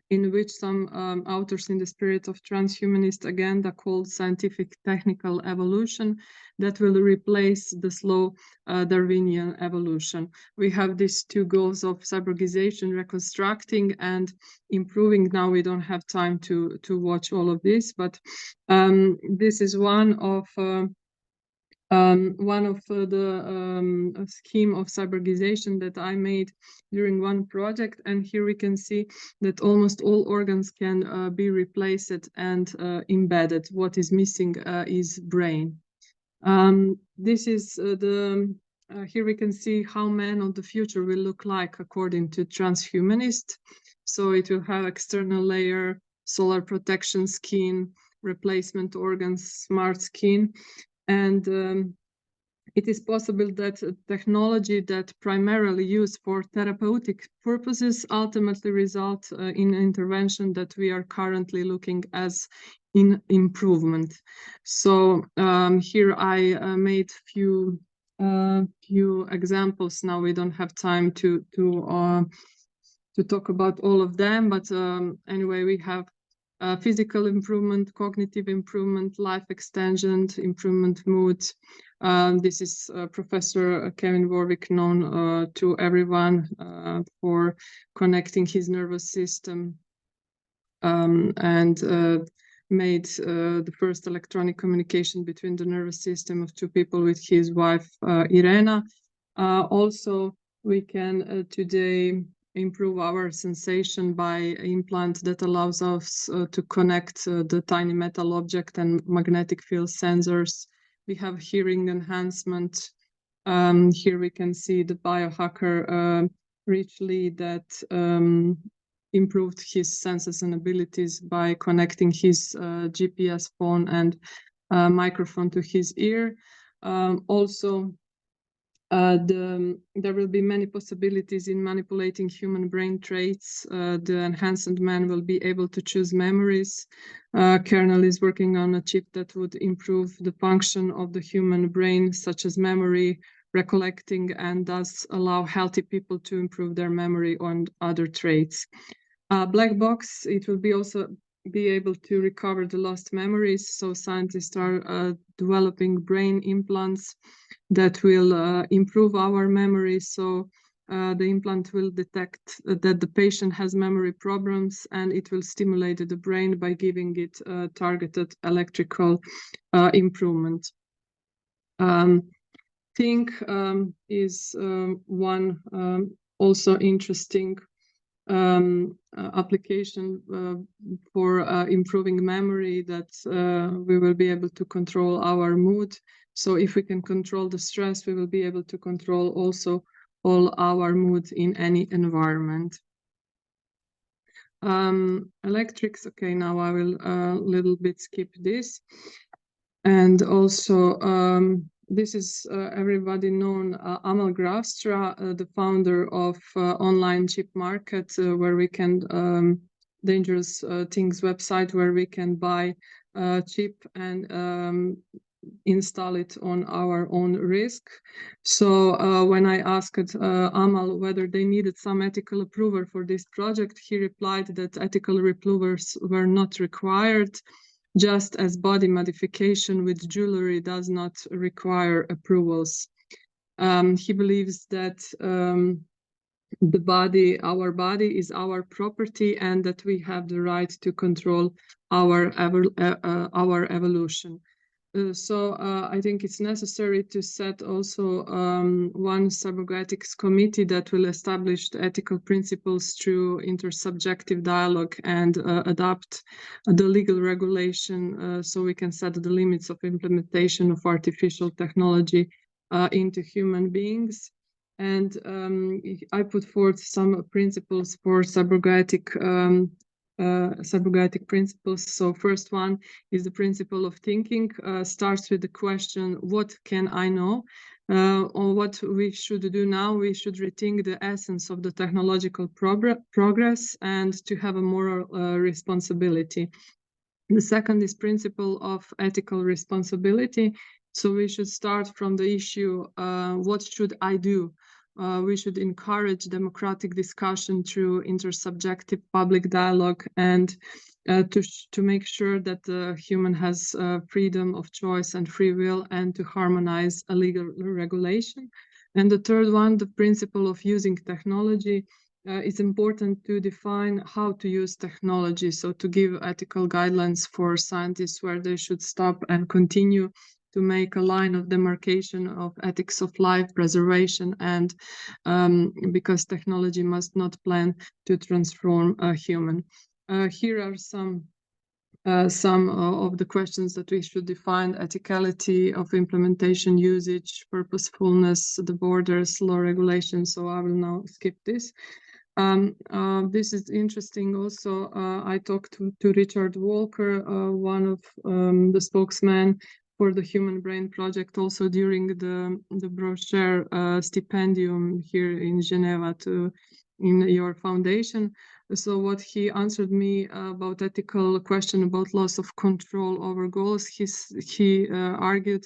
in which some authors in the spirit of transhumanist agenda called scientific technical evolution that will replace the slow Darwinian evolution. We have these two goals of cyborgization, reconstructing and improving. Now we don't have time to watch all of this, but this is one of the scheme of cyborgization that I made during one project. And here we can see that almost all organs can be replaced and embedded. What is missing is brain. This is here we can see how man of the future will look like according to transhumanist. So it will have external layer, solar protection skin, replacement organs, smart skin. And it is possible that technology that primarily used for therapeutic purposes ultimately result in intervention that we are currently looking as in improvement. So here I made few examples. Now we don't have time to talk about all of them, but anyway, we have physical improvement, cognitive improvement, life extension, improvement mood. This is Professor Kevin Warwick, known to everyone for connecting his nervous system and made the first electronic communication between the nervous system of two people with his wife, Irena. Also, we can today improve our sensation by implant that allows us to connect the tiny metal object and magnetic field sensors. We have hearing enhancement. Here we can see the biohacker richly that improved his senses and abilities by connecting his GPS phone and microphone to his ear. Also, There will be many possibilities in manipulating human brain traits. The enhanced man will be able to choose memories. Kernel is working on a chip that would improve the function of the human brain, such as memory, recollecting, and thus allow healthy people to improve their memory on other traits. Black box, it will be also be able to recover the lost memories. So scientists are developing brain implants that will improve our memory. So the implant will detect that the patient has memory problems, and it will stimulate the brain by giving it targeted electrical improvement. Think is one also interesting application for improving memory, that we will be able to control our mood. So if we can control the stress, we will be able to control also all our mood in any environment. Electrics, okay, now I will a little bit skip this. And also, this is everybody known, Amal Grafstra, the founder of online chip market, where we can, dangerous things website, where we can buy chip and install it on our own risk. So when I asked Amal whether they needed some ethical approval for this project, he replied that ethical approvals were not required, just as body modification with jewelry does not require approvals. He believes that our body is our property, and that we have the right to control our evolution. So I think it's necessary to set also one cybergraphics committee that will establish the ethical principles through intersubjective dialogue and adopt the legal regulation, so we can set the limits of implementation of artificial technology into human beings. And I put forth some principles for cybergraphic principles. So first one is the principle of thinking, starts with the question, what can I know? Or what we should do now, we should rethink the essence of the technological progress and to have a moral responsibility. The second is principle of ethical responsibility. So we should start from the issue, what should I do? We should encourage democratic discussion through intersubjective public dialogue, and to make sure that the human has freedom of choice and free will, and to harmonize a legal regulation. And the third one, the principle of using technology. It's important to define how to use technology, so to give ethical guidelines for scientists where they should stop and continue, to make a line of demarcation of ethics of life preservation, and because technology must not plan to transform a human. Here are some of the questions that we should define: ethicality of implementation, usage, purposefulness, the borders, law regulation. So I will now skip this. This is interesting also. I talked to Richard Walker, one of the spokesmen for the Human Brain Project, also during the brochure stipendium here in Geneva in your foundation. So what he answered me about ethical question about loss of control over goals, he argued,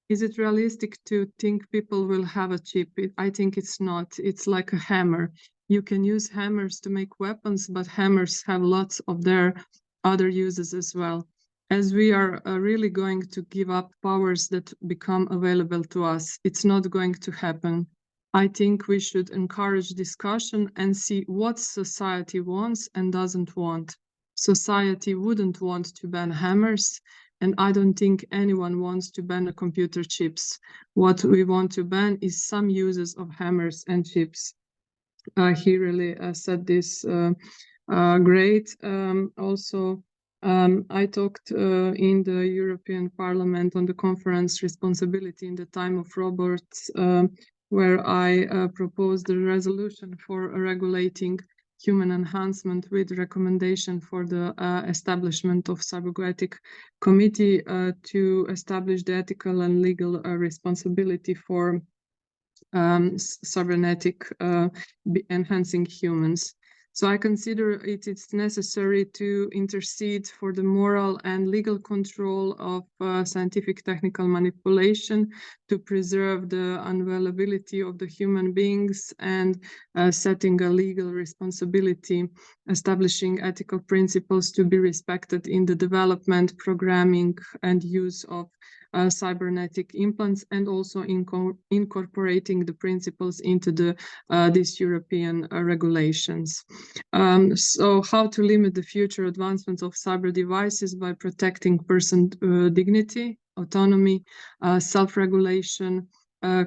is it realistic to think people will have a chip? I think it's not. It's like a hammer. You can use hammers to make weapons, but hammers have lots of their other uses as well. As we are really going to give up powers that become available to us, it's not going to happen. I think we should encourage discussion and see what society wants and doesn't want. Society wouldn't want to ban hammers, and I don't think anyone wants to ban computer chips. What we want to ban is some uses of hammers and chips. He really said this great. Also, I talked in the European Parliament on the conference Responsibility in the Time of Robots, where I proposed a resolution for regulating human enhancement with recommendation for the establishment of cybergraphic committee to establish the ethical and legal responsibility for cybernetic enhancing humans. So I consider it's necessary to intercede for the moral and legal control of scientific technical manipulation, to preserve the inviolability of the human beings, and setting a legal responsibility, establishing ethical principles to be respected in the development, programming, and use of cybernetic implants, and also incorporating the principles into these European regulations. So how to limit the future advancements of cyber devices by protecting person dignity, autonomy, self-regulation,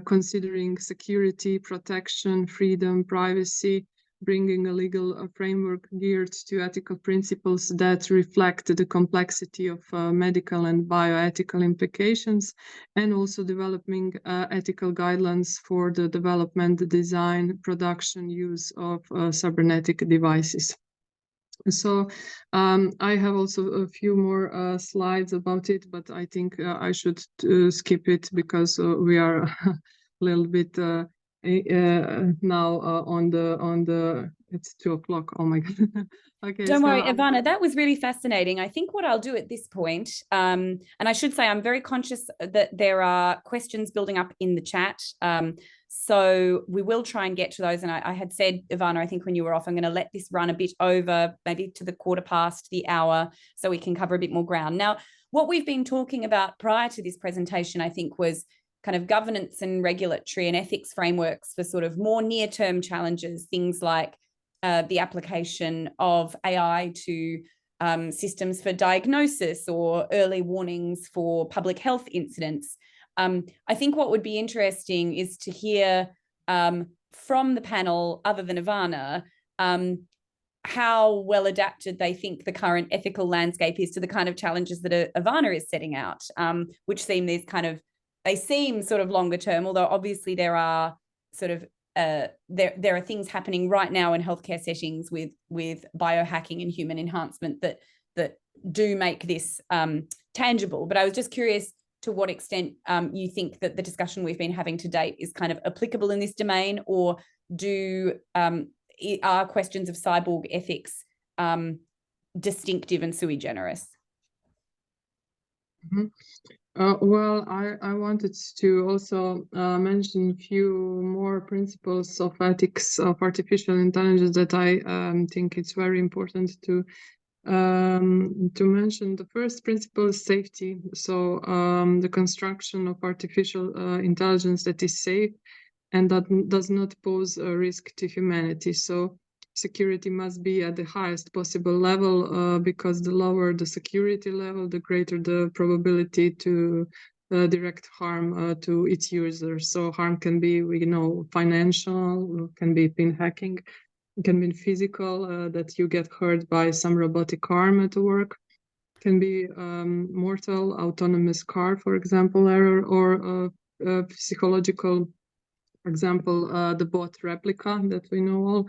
considering security, protection, freedom, privacy, bringing a legal framework geared to ethical principles that reflect the complexity of medical and bioethical implications, and also developing ethical guidelines for the development, design, production, use of cybernetic devices. So I have also a few more slides about it, but I think I should skip it because we are a little bit now on the it's 2 o'clock. Oh my god. Okay, Don't worry, Ivana, that was really fascinating. I think what I'll do at this point, and I should say I'm very conscious that there are questions building up in the chat. So we will try and get to those. And I had said, Ivana, I think when you were off, I'm going to let this run a bit over, maybe to the 1/4 the hour, so we can cover a bit more ground. Now, what we've been talking about prior to this presentation, I think, was kind of governance and regulatory and ethics frameworks for sort of more near-term challenges, things like the application of AI to systems for diagnosis or early warnings for public health incidents. I think what would be interesting is to hear from the panel, other than Ivana, how well adapted they think the current ethical landscape is to the kind of challenges that Ivana is setting out, which they seem sort of longer term, although obviously there are sort of there are things happening right now in healthcare settings with biohacking and human enhancement that do make this tangible. But I was just curious to what extent you think that the discussion we've been having to date is kind of applicable in this domain, or are questions of cyborg ethics distinctive and sui generis? Mm-hmm. Well, I wanted to also mention a few more principles of ethics of artificial intelligence that I think it's very important to mention. The first principle is safety. So the construction of artificial intelligence that is safe and that does not pose a risk to humanity. So security must be at the highest possible level, because the lower the security level, the greater the probability to direct harm to its users. So harm can be, financial, can be pin hacking, it can be physical, that you get hurt by some robotic arm at work, can be mortal, autonomous car, for example, error, or psychological, for example, the bot replica that we know all.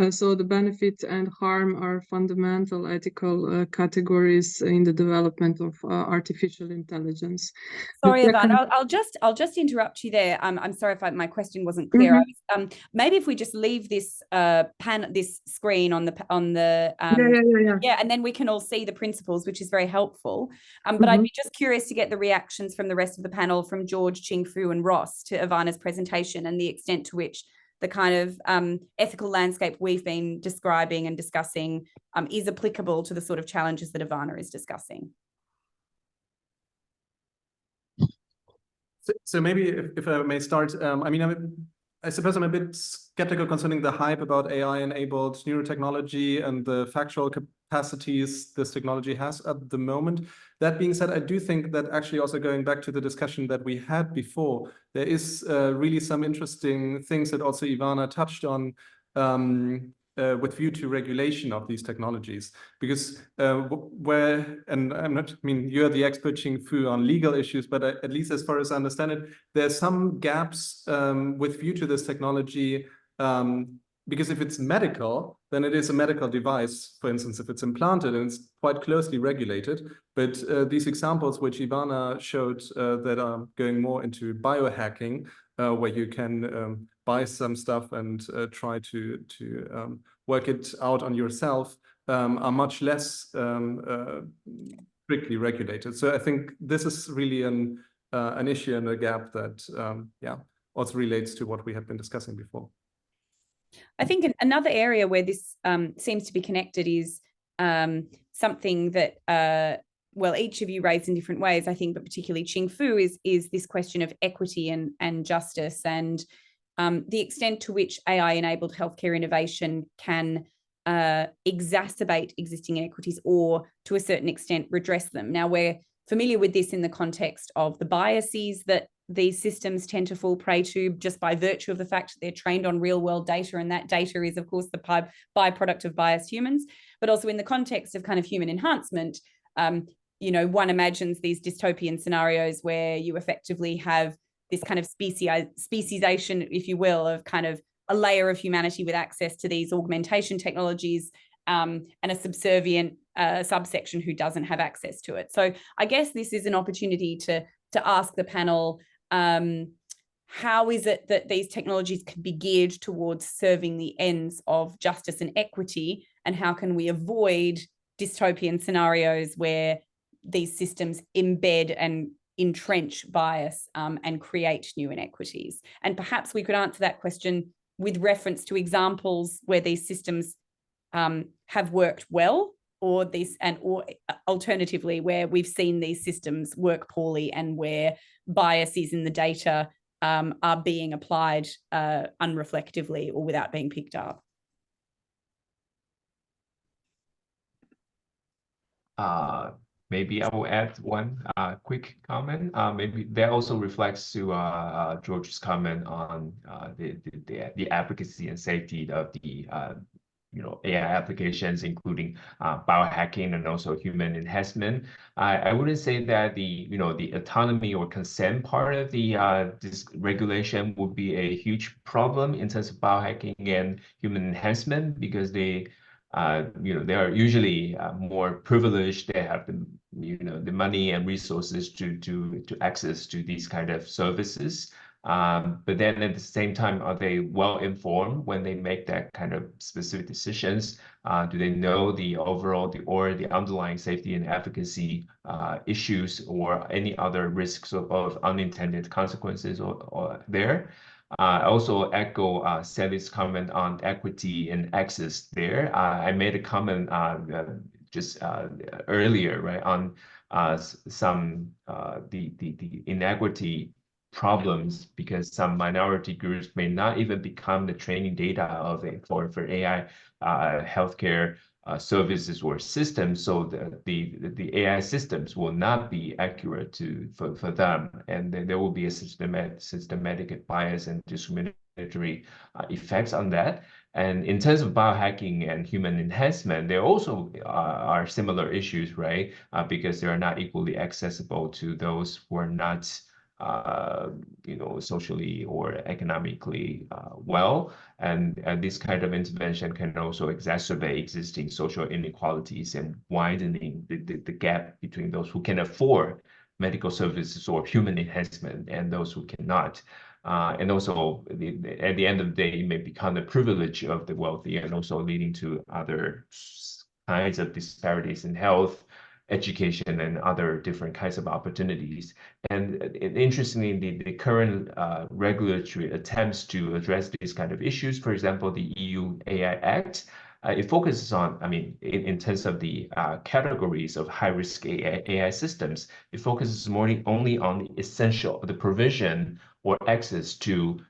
So the benefit and harm are fundamental ethical categories in the development of artificial intelligence. Sorry, Ivana, I'll just interrupt you there. I'm sorry if my question wasn't clear. Mm-hmm. Maybe if we just leave this this screen on the yeah, and then we can all see the principles, which is very helpful. But I'd be just curious to get the reactions from the rest of the panel, from George, Qingfu, and Ross, to Ivana's presentation and the extent to which the kind of ethical landscape we've been describing and discussing is applicable to the sort of challenges that Ivana is discussing. So maybe if I may start, I suppose I'm a bit skeptical concerning the hype about AI-enabled neurotechnology and the factual capacities this technology has at the moment. That being said, I do think that actually, also going back to the discussion that we had before, there is really some interesting things that also Ivana touched on with view to regulation of these technologies. Because you're the expert, Qingfu, on legal issues, but at least as far as I understand it, there's some gaps with view to this technology because if it's medical, then it is a medical device, for instance, if it's implanted, and it's quite closely regulated. But these examples which Ivana showed that are going more into biohacking, where you can buy some stuff and try to work it out on yourself, are much less strictly regulated. So I think this is really an issue and a gap that also relates to what we have been discussing before. I think another area where this seems to be connected is something that, well, each of you raised in different ways, I think, but particularly Ching-Fu is this question of equity and justice, and the extent to which AI-enabled healthcare innovation can exacerbate existing inequities or, to a certain extent, redress them. Now, we're familiar with this in the context of the biases that these systems tend to fall prey to just by virtue of the fact that they're trained on real world data, and that data is, of course, the byproduct of biased humans, but also in the context of kind of human enhancement. One imagines these dystopian scenarios where you effectively have this kind of speciesization, if you will, of kind of a layer of humanity with access to these augmentation technologies, and a subservient subsection who doesn't have access to it. So I guess this is an opportunity to ask the panel, how is it that these technologies can be geared towards serving the ends of justice and equity, and how can we avoid dystopian scenarios where these systems embed and entrench bias and create new inequities? And perhaps we could answer that question with reference to examples where these systems have worked well, or alternatively where we've seen these systems work poorly and where biases in the data are being applied unreflectively or without being picked up. Maybe I will add one quick comment. Maybe that also reflects to George's comment on the advocacy and safety of the AI applications, including biohacking and also human enhancement. I wouldn't say that the autonomy or consent part of the this regulation would be a huge problem in terms of biohacking and human enhancement, because they are usually more privileged. They have the money and resources to access to these kind of services. But then at the same time, are they well informed when they make that kind of specific decisions? Do they know the overall the underlying safety and efficacy issues or any other risks of unintended consequences or there? I also echo Sally's comment on equity and access there. I made a comment just earlier, right, on some the inequity problems, because some minority groups may not even become the training data of it for AI healthcare services or systems, so the AI systems will not be accurate for them, and then there will be a systematic bias and discriminatory effects on that. And in terms of biohacking and human enhancement, there also are similar issues, right? Because they are not equally accessible to those who are not socially or economically well, and this kind of intervention can also exacerbate existing social inequalities and widening the gap between those who can afford medical services or human enhancement and those who cannot. And also, at the end of the day, it may become the privilege of the wealthy, and also leading to other kinds of disparities in health, education, and other different kinds of opportunities. And interestingly, the current regulatory attempts to address these kind of issues, for example, the EU AI Act, it focuses on, in terms of the categories of high-risk AI systems, it focuses only on the provision or access to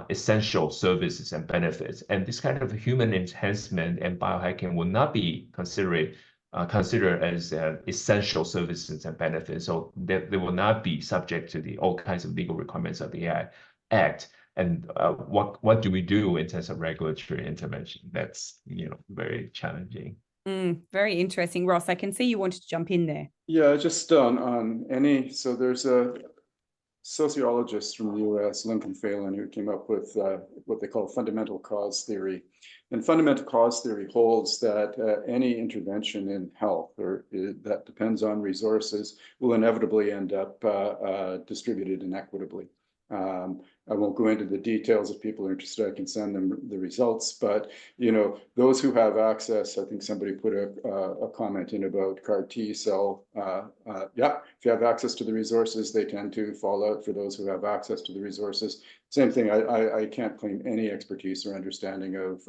essential services and benefits. And this kind of human enhancement and biohacking will not be considered as essential services and benefits, so they will not be subject to all kinds of legal requirements of the AI Act. And what do we do in terms of regulatory intervention? That's very challenging. Very interesting. Ross, I can see you wanted to jump in there. Yeah, just on any, so there's sociologist from the US, Lincoln Phelan, who came up with what they call fundamental cause theory. And fundamental cause theory holds that any intervention in health that depends on resources will inevitably end up distributed inequitably. I won't go into the details. If people are interested, I can send them the results. But those who have access, I think somebody put a comment in about CAR T cell. Yeah, if you have access to the resources, they tend to fall out for those who have access to the resources. Same thing. I can't claim any expertise or understanding of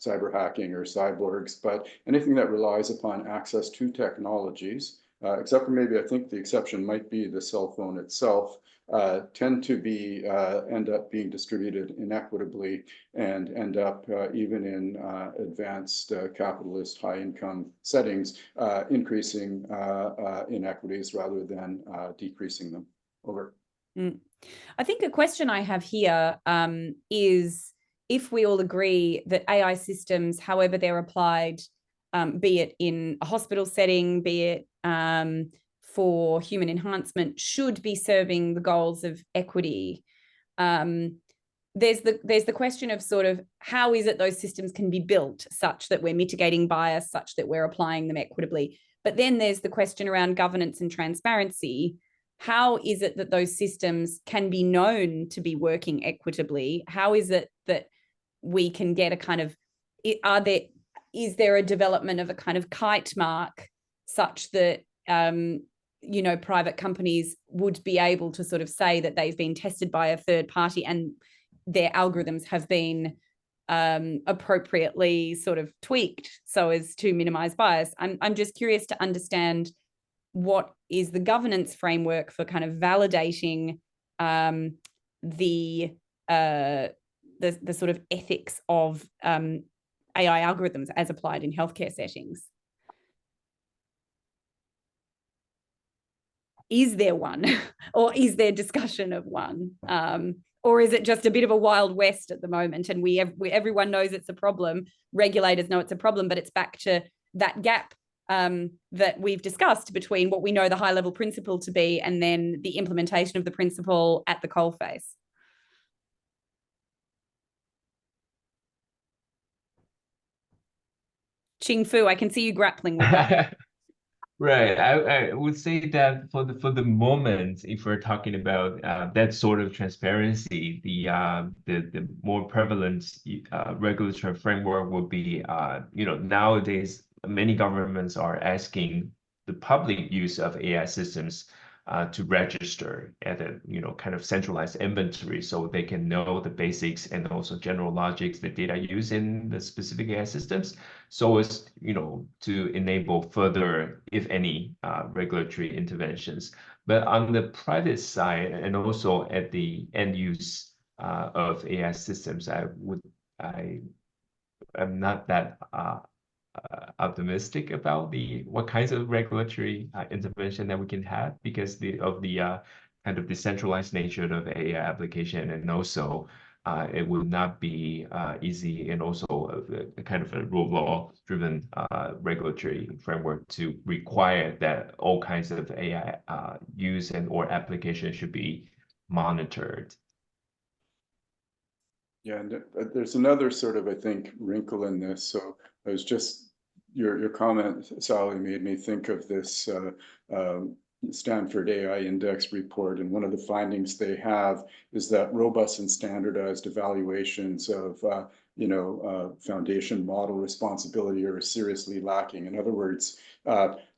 cyber hacking or cyborgs, but anything that relies upon access to technologies, except for maybe I think the exception might be the cell phone itself. Tend to be end up being distributed inequitably and end up even in advanced capitalist high income settings increasing inequities rather than decreasing them. Over. I think a question I have here is if we all agree that AI systems, however they're applied, be it in a hospital setting, be it for human enhancement, should be serving the goals of equity. There's the question of sort of how is it those systems can be built such that we're mitigating bias, such that we're applying them equitably. But then there's the question around governance and transparency. How is it that those systems can be known to be working equitably? How is it that we can get a kind of, is there a development of a kind of kite mark such that private companies would be able to sort of say that they've been tested by a third party and their algorithms have been appropriately sort of tweaked so as to minimize bias? I'm just curious to understand what is the governance framework for kind of validating the sort of ethics of AI algorithms as applied in healthcare settings. Is there one, or is there discussion of one, or is it just a bit of a wild west at the moment? And everyone knows it's a problem. Regulators know it's a problem, but it's back to that gap that we've discussed between what we know the high-level principle to be and then the implementation of the principle at the coalface. Ching Fu, I can see you grappling with that. Right. I would say that for the moment, if we're talking about that sort of transparency, the more prevalent regulatory framework would be, nowadays many governments are asking the public use of AI systems to register at a kind of centralized inventory, so they can know the basics and also general logics, the data used in the specific AI systems, so as to enable further, if any, regulatory interventions. But on the private side and also at the end use of AI systems, I'm not that optimistic about what kinds of regulatory intervention that we can have because of the kind of decentralized nature of AI application, and also it will not be easy, and also a kind of a rule of law driven regulatory framework to require that all kinds of AI use and or application should be monitored. Yeah, and there's another sort of, I think, wrinkle in this. So I was just, your comment, Sally, made me think of this Stanford AI Index report. And one of the findings they have is that robust and standardized evaluations of, foundation model responsibility are seriously lacking. In other words,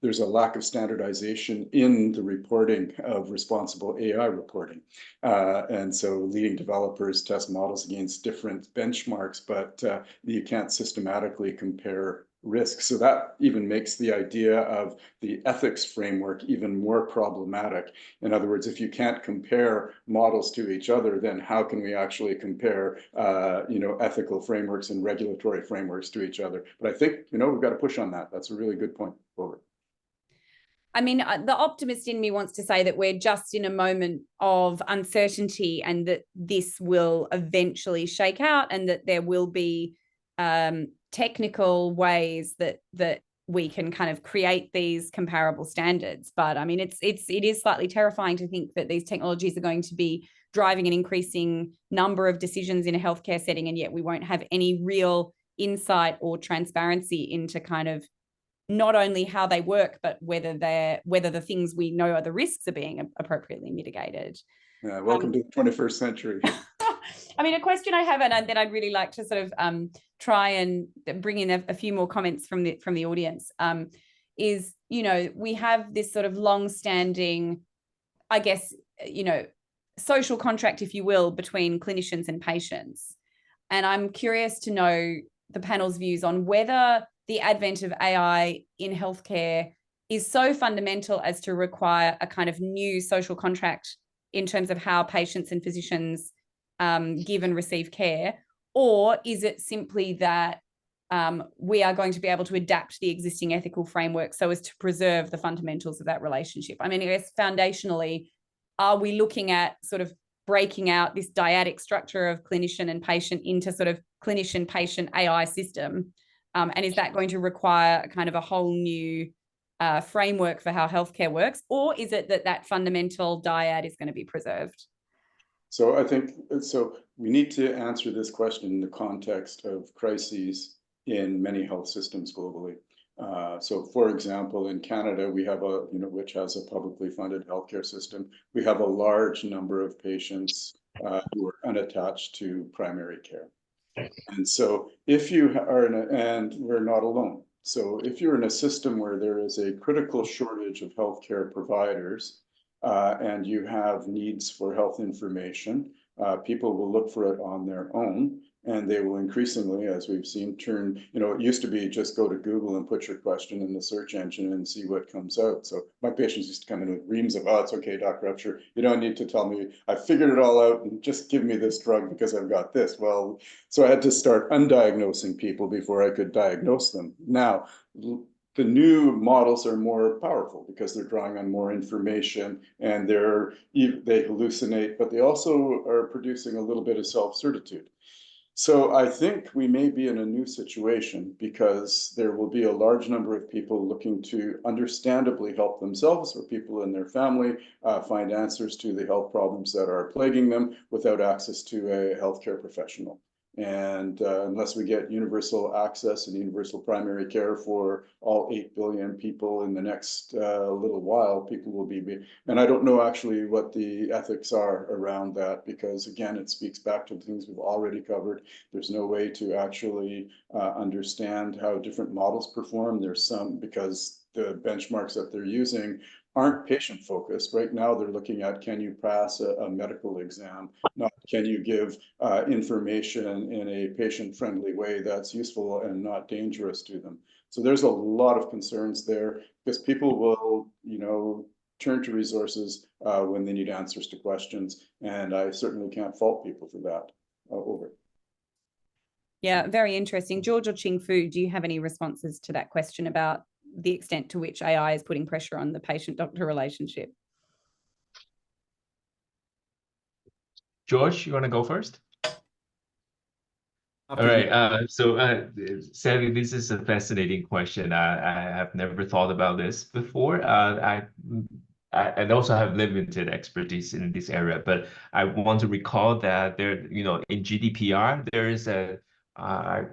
there's a lack of standardization in the reporting of responsible AI reporting. And so leading developers test models against different benchmarks, but you can't systematically compare risks. So that even makes the idea of the ethics framework even more problematic. In other words, if you can't compare models to each other, then how can we actually compare, ethical frameworks and regulatory frameworks to each other? But I think, we've got to push on that. That's a really good point. Over. I mean, the optimist in me wants to say that we're just in a moment of uncertainty and that this will eventually shake out and that there will be technical ways that we can kind of create these comparable standards. But I mean, it is slightly terrifying to think that these technologies are going to be driving an increasing number of decisions in a healthcare setting, and yet we won't have any real insight or transparency into kind of not only how they work, but whether the things we know are the risks are being appropriately mitigated. Yeah, welcome to the 21st century. I mean, a question I have, and then I'd really like to sort of try and bring in a few more comments from the audience, is, you know, we have this sort of long-standing, I guess, you know, social contract, if you will, between clinicians and patients. And I'm curious to know the panel's views on whether the advent of AI in healthcare is so fundamental as to require a kind of new social contract in terms of how patients and physicians give and receive care, or is it simply that we are going to be able to adapt the existing ethical framework so as to preserve the fundamentals of that relationship? I mean, I guess foundationally, are we looking at sort of breaking out this dyadic structure of clinician and patient into sort of clinician-patient AI system? And is that going to require kind of a whole new framework for how healthcare works? Or is it that fundamental dyad is going to be preserved? So I think, so we need to answer this question in the context of crises in many health systems globally. So for example, in Canada, we have which has a publicly funded healthcare system. We have a large number of patients who are unattached to primary care. And so if you are and we're not alone. So if you're in a system where there is a critical shortage of healthcare providers, and you have needs for health information, people will look for it on their own, and they will increasingly, as we've seen, turn, it used to be just go to Google and put your question in the search engine and see what comes out. So my patients used to come in with reams of, oh, it's okay, Dr. Upshur, you don't need to tell me, I figured it all out, and just give me this drug because I've got this. Well, so I had to start undiagnosing people before I could diagnose them. Now, the new models are more powerful because they're drawing on more information, and they hallucinate, but they also are producing a little bit of self-certitude. So I think we may be in a new situation because there will be a large number of people looking to understandably help themselves or people in their family find answers to the health problems that are plaguing them without access to a healthcare professional. And unless we get universal access and universal primary care for all 8 billion people in the next little while, people will be, and I don't know actually what the ethics are around that, because again, it speaks back to things we've already covered. There's no way to actually understand how different models perform. There's some, because the benchmarks that they're using aren't patient focused. Right now, they're looking at, can you pass a medical exam? Not can you give information in a patient-friendly way that's useful and not dangerous to them. So there's a lot of concerns there, because people will, turn to resources when they need answers to questions. And I certainly can't fault people for that. Over. Yeah, very interesting. George or Ching Fu, do you have any responses to that question about the extent to which AI is putting pressure on the patient-doctor relationship? George, you want to go first? After All right. Sally, this is a fascinating question. I have never thought about this before. I also have limited expertise in this area, but I want to recall that there, in GDPR, there is I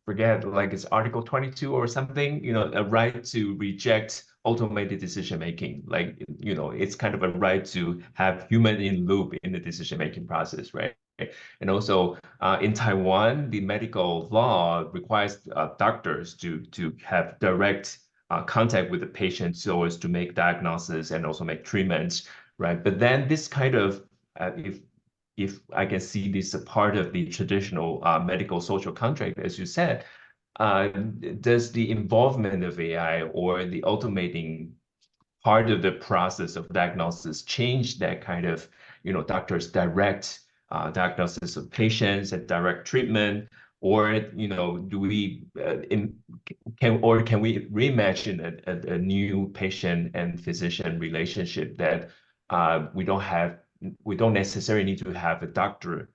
forget, like it's Article 22 or something, a right to reject automated decision-making. Like, it's kind of a right to have human in loop in the decision-making process, right? And also in Taiwan, the medical law requires doctors to have direct contact with the patient so as to make diagnosis and also make treatments, right? But then this kind of, if I can see this as a part of the traditional medical social contract, as you said, does the involvement of AI or the automating part of the process of diagnosis change that kind of, doctors' direct diagnosis of patients and direct treatment, or do we can we reimagine a new patient and physician relationship that we don't necessarily need to have a doctor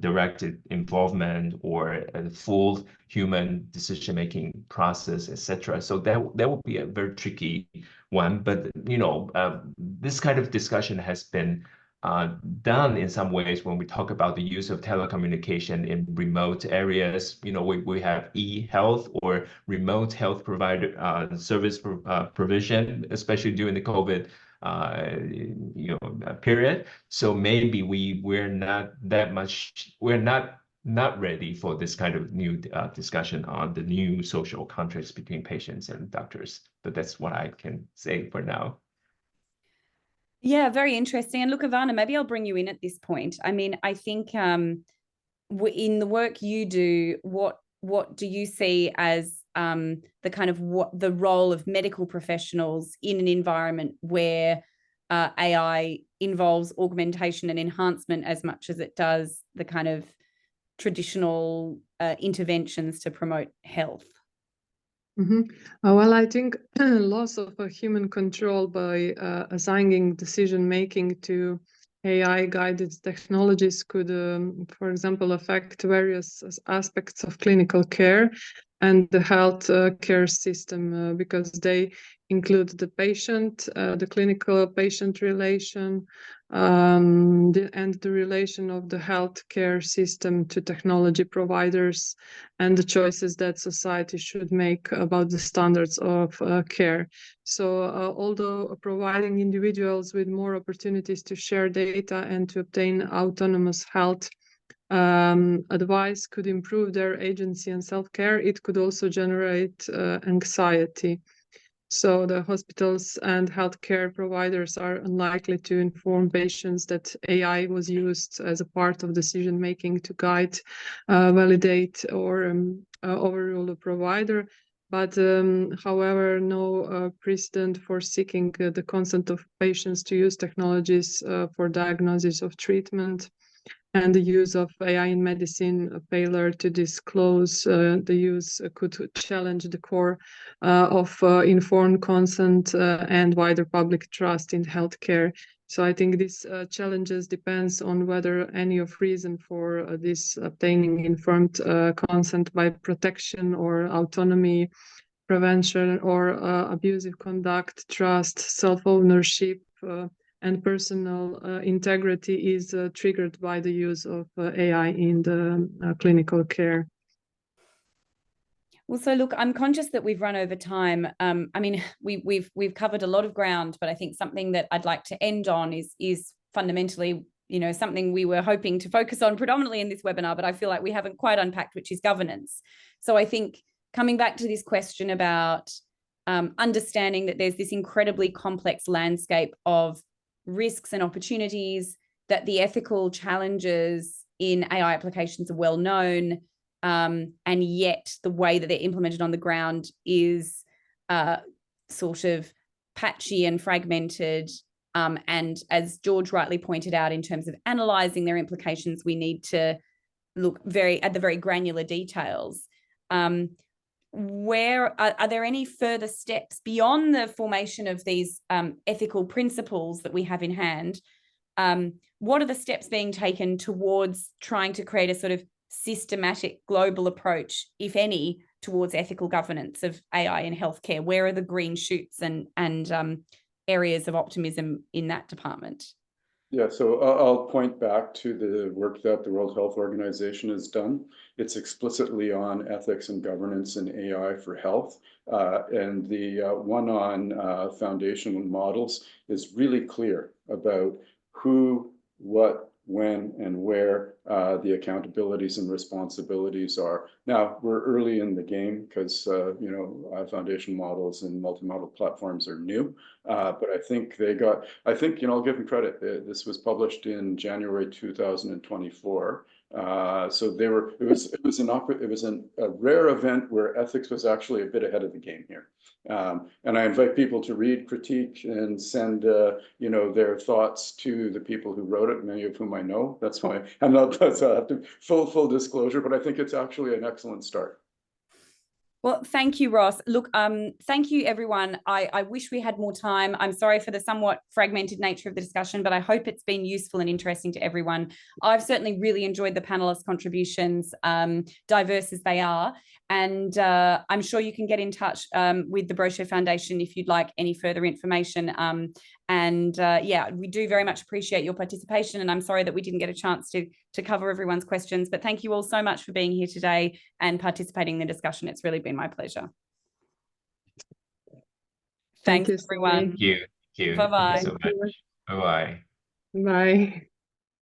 directed involvement or a full human decision-making process, etc. So that would be a very tricky one. But this kind of discussion has been done in some ways when we talk about the use of telecommunication in remote areas. We have e-health or remote health provider service provision, especially during the COVID period. So maybe we're not ready for this kind of new discussion on the new social contracts between patients and doctors. But that's what I can say for now. Yeah, very interesting. And look, Ivana, maybe I'll bring you in at this point. I mean, I think in the work you do, what do you see as the kind of the role of medical professionals in an environment where AI involves augmentation and enhancement as much as it does the kind of traditional interventions to promote health? Well, I think loss of human control by assigning decision-making to AI-guided technologies could, for example, affect various aspects of clinical care and the health care system because they include the patient, the clinical-patient relation, and the relation of the healthcare system to technology providers and the choices that society should make about the standards of care. So although providing individuals with more opportunities to share data and to obtain autonomous health advice could improve their agency and self-care, it could also generate anxiety. So the hospitals and healthcare providers are unlikely to inform patients that AI was used as a part of decision-making to guide, validate, or overrule the provider. But however, no precedent for seeking the consent of patients to use technologies for diagnosis of treatment. And the use of AI in medicine, a failure to disclose the use could challenge the core of informed consent and wider public trust in healthcare. So I think these challenges depends on whether any of reason for this obtaining informed consent by protection or autonomy, prevention or abusive conduct, trust, self-ownership, and personal integrity is triggered by the use of AI in the clinical care. Well, so look, I'm conscious that we've run over time. I mean, we've covered a lot of ground, but I think something that I'd like to end on is fundamentally, something we were hoping to focus on predominantly in this webinar, but I feel like we haven't quite unpacked, which is governance. So I think coming back to this question about understanding that there's this incredibly complex landscape of risks and opportunities, that the ethical challenges in AI applications are well known, and yet the way that they're implemented on the ground is sort of patchy and fragmented. And as George rightly pointed out, in terms of analysing their implications, we need to look at the very granular details. Where are there any further steps beyond the formation of these ethical principles that we have in hand? What are the steps being taken towards trying to create a sort of systematic global approach, if any, towards ethical governance of AI in healthcare? Where are the green shoots and areas of optimism in that department? Yeah, so I'll point back to the work that the World Health Organization has done. It's explicitly on ethics and governance in AI for health. And the one on foundational models is really clear about who, what, when, and where the accountabilities and responsibilities are. Now, we're early in the game because, foundation models and multimodal platforms are new. But I think I'll give them credit. This was published in January 2024. So it was a rare event where ethics was actually a bit ahead of the game here. And I invite people to read, critique, and send their thoughts to the people who wrote it, many of whom I know. That's why I'm not full disclosure, but I think it's actually an excellent start. Well, thank you, Ross. Look, thank you, everyone. I wish we had more time. I'm sorry for the somewhat fragmented nature of the discussion, but I hope it's been useful and interesting to everyone. I've certainly really enjoyed the panelists' contributions, diverse as they are. And I'm sure you can get in touch with the Brochure Foundation if you'd like any further information. Yeah, we do very much appreciate your participation, and I'm sorry that we didn't get a chance to cover everyone's questions, but thank you all so much for being here today and participating in the discussion. It's really been my pleasure. Thanks, everyone. Thank you. Bye-bye. Thank you so much. Bye-bye. Bye.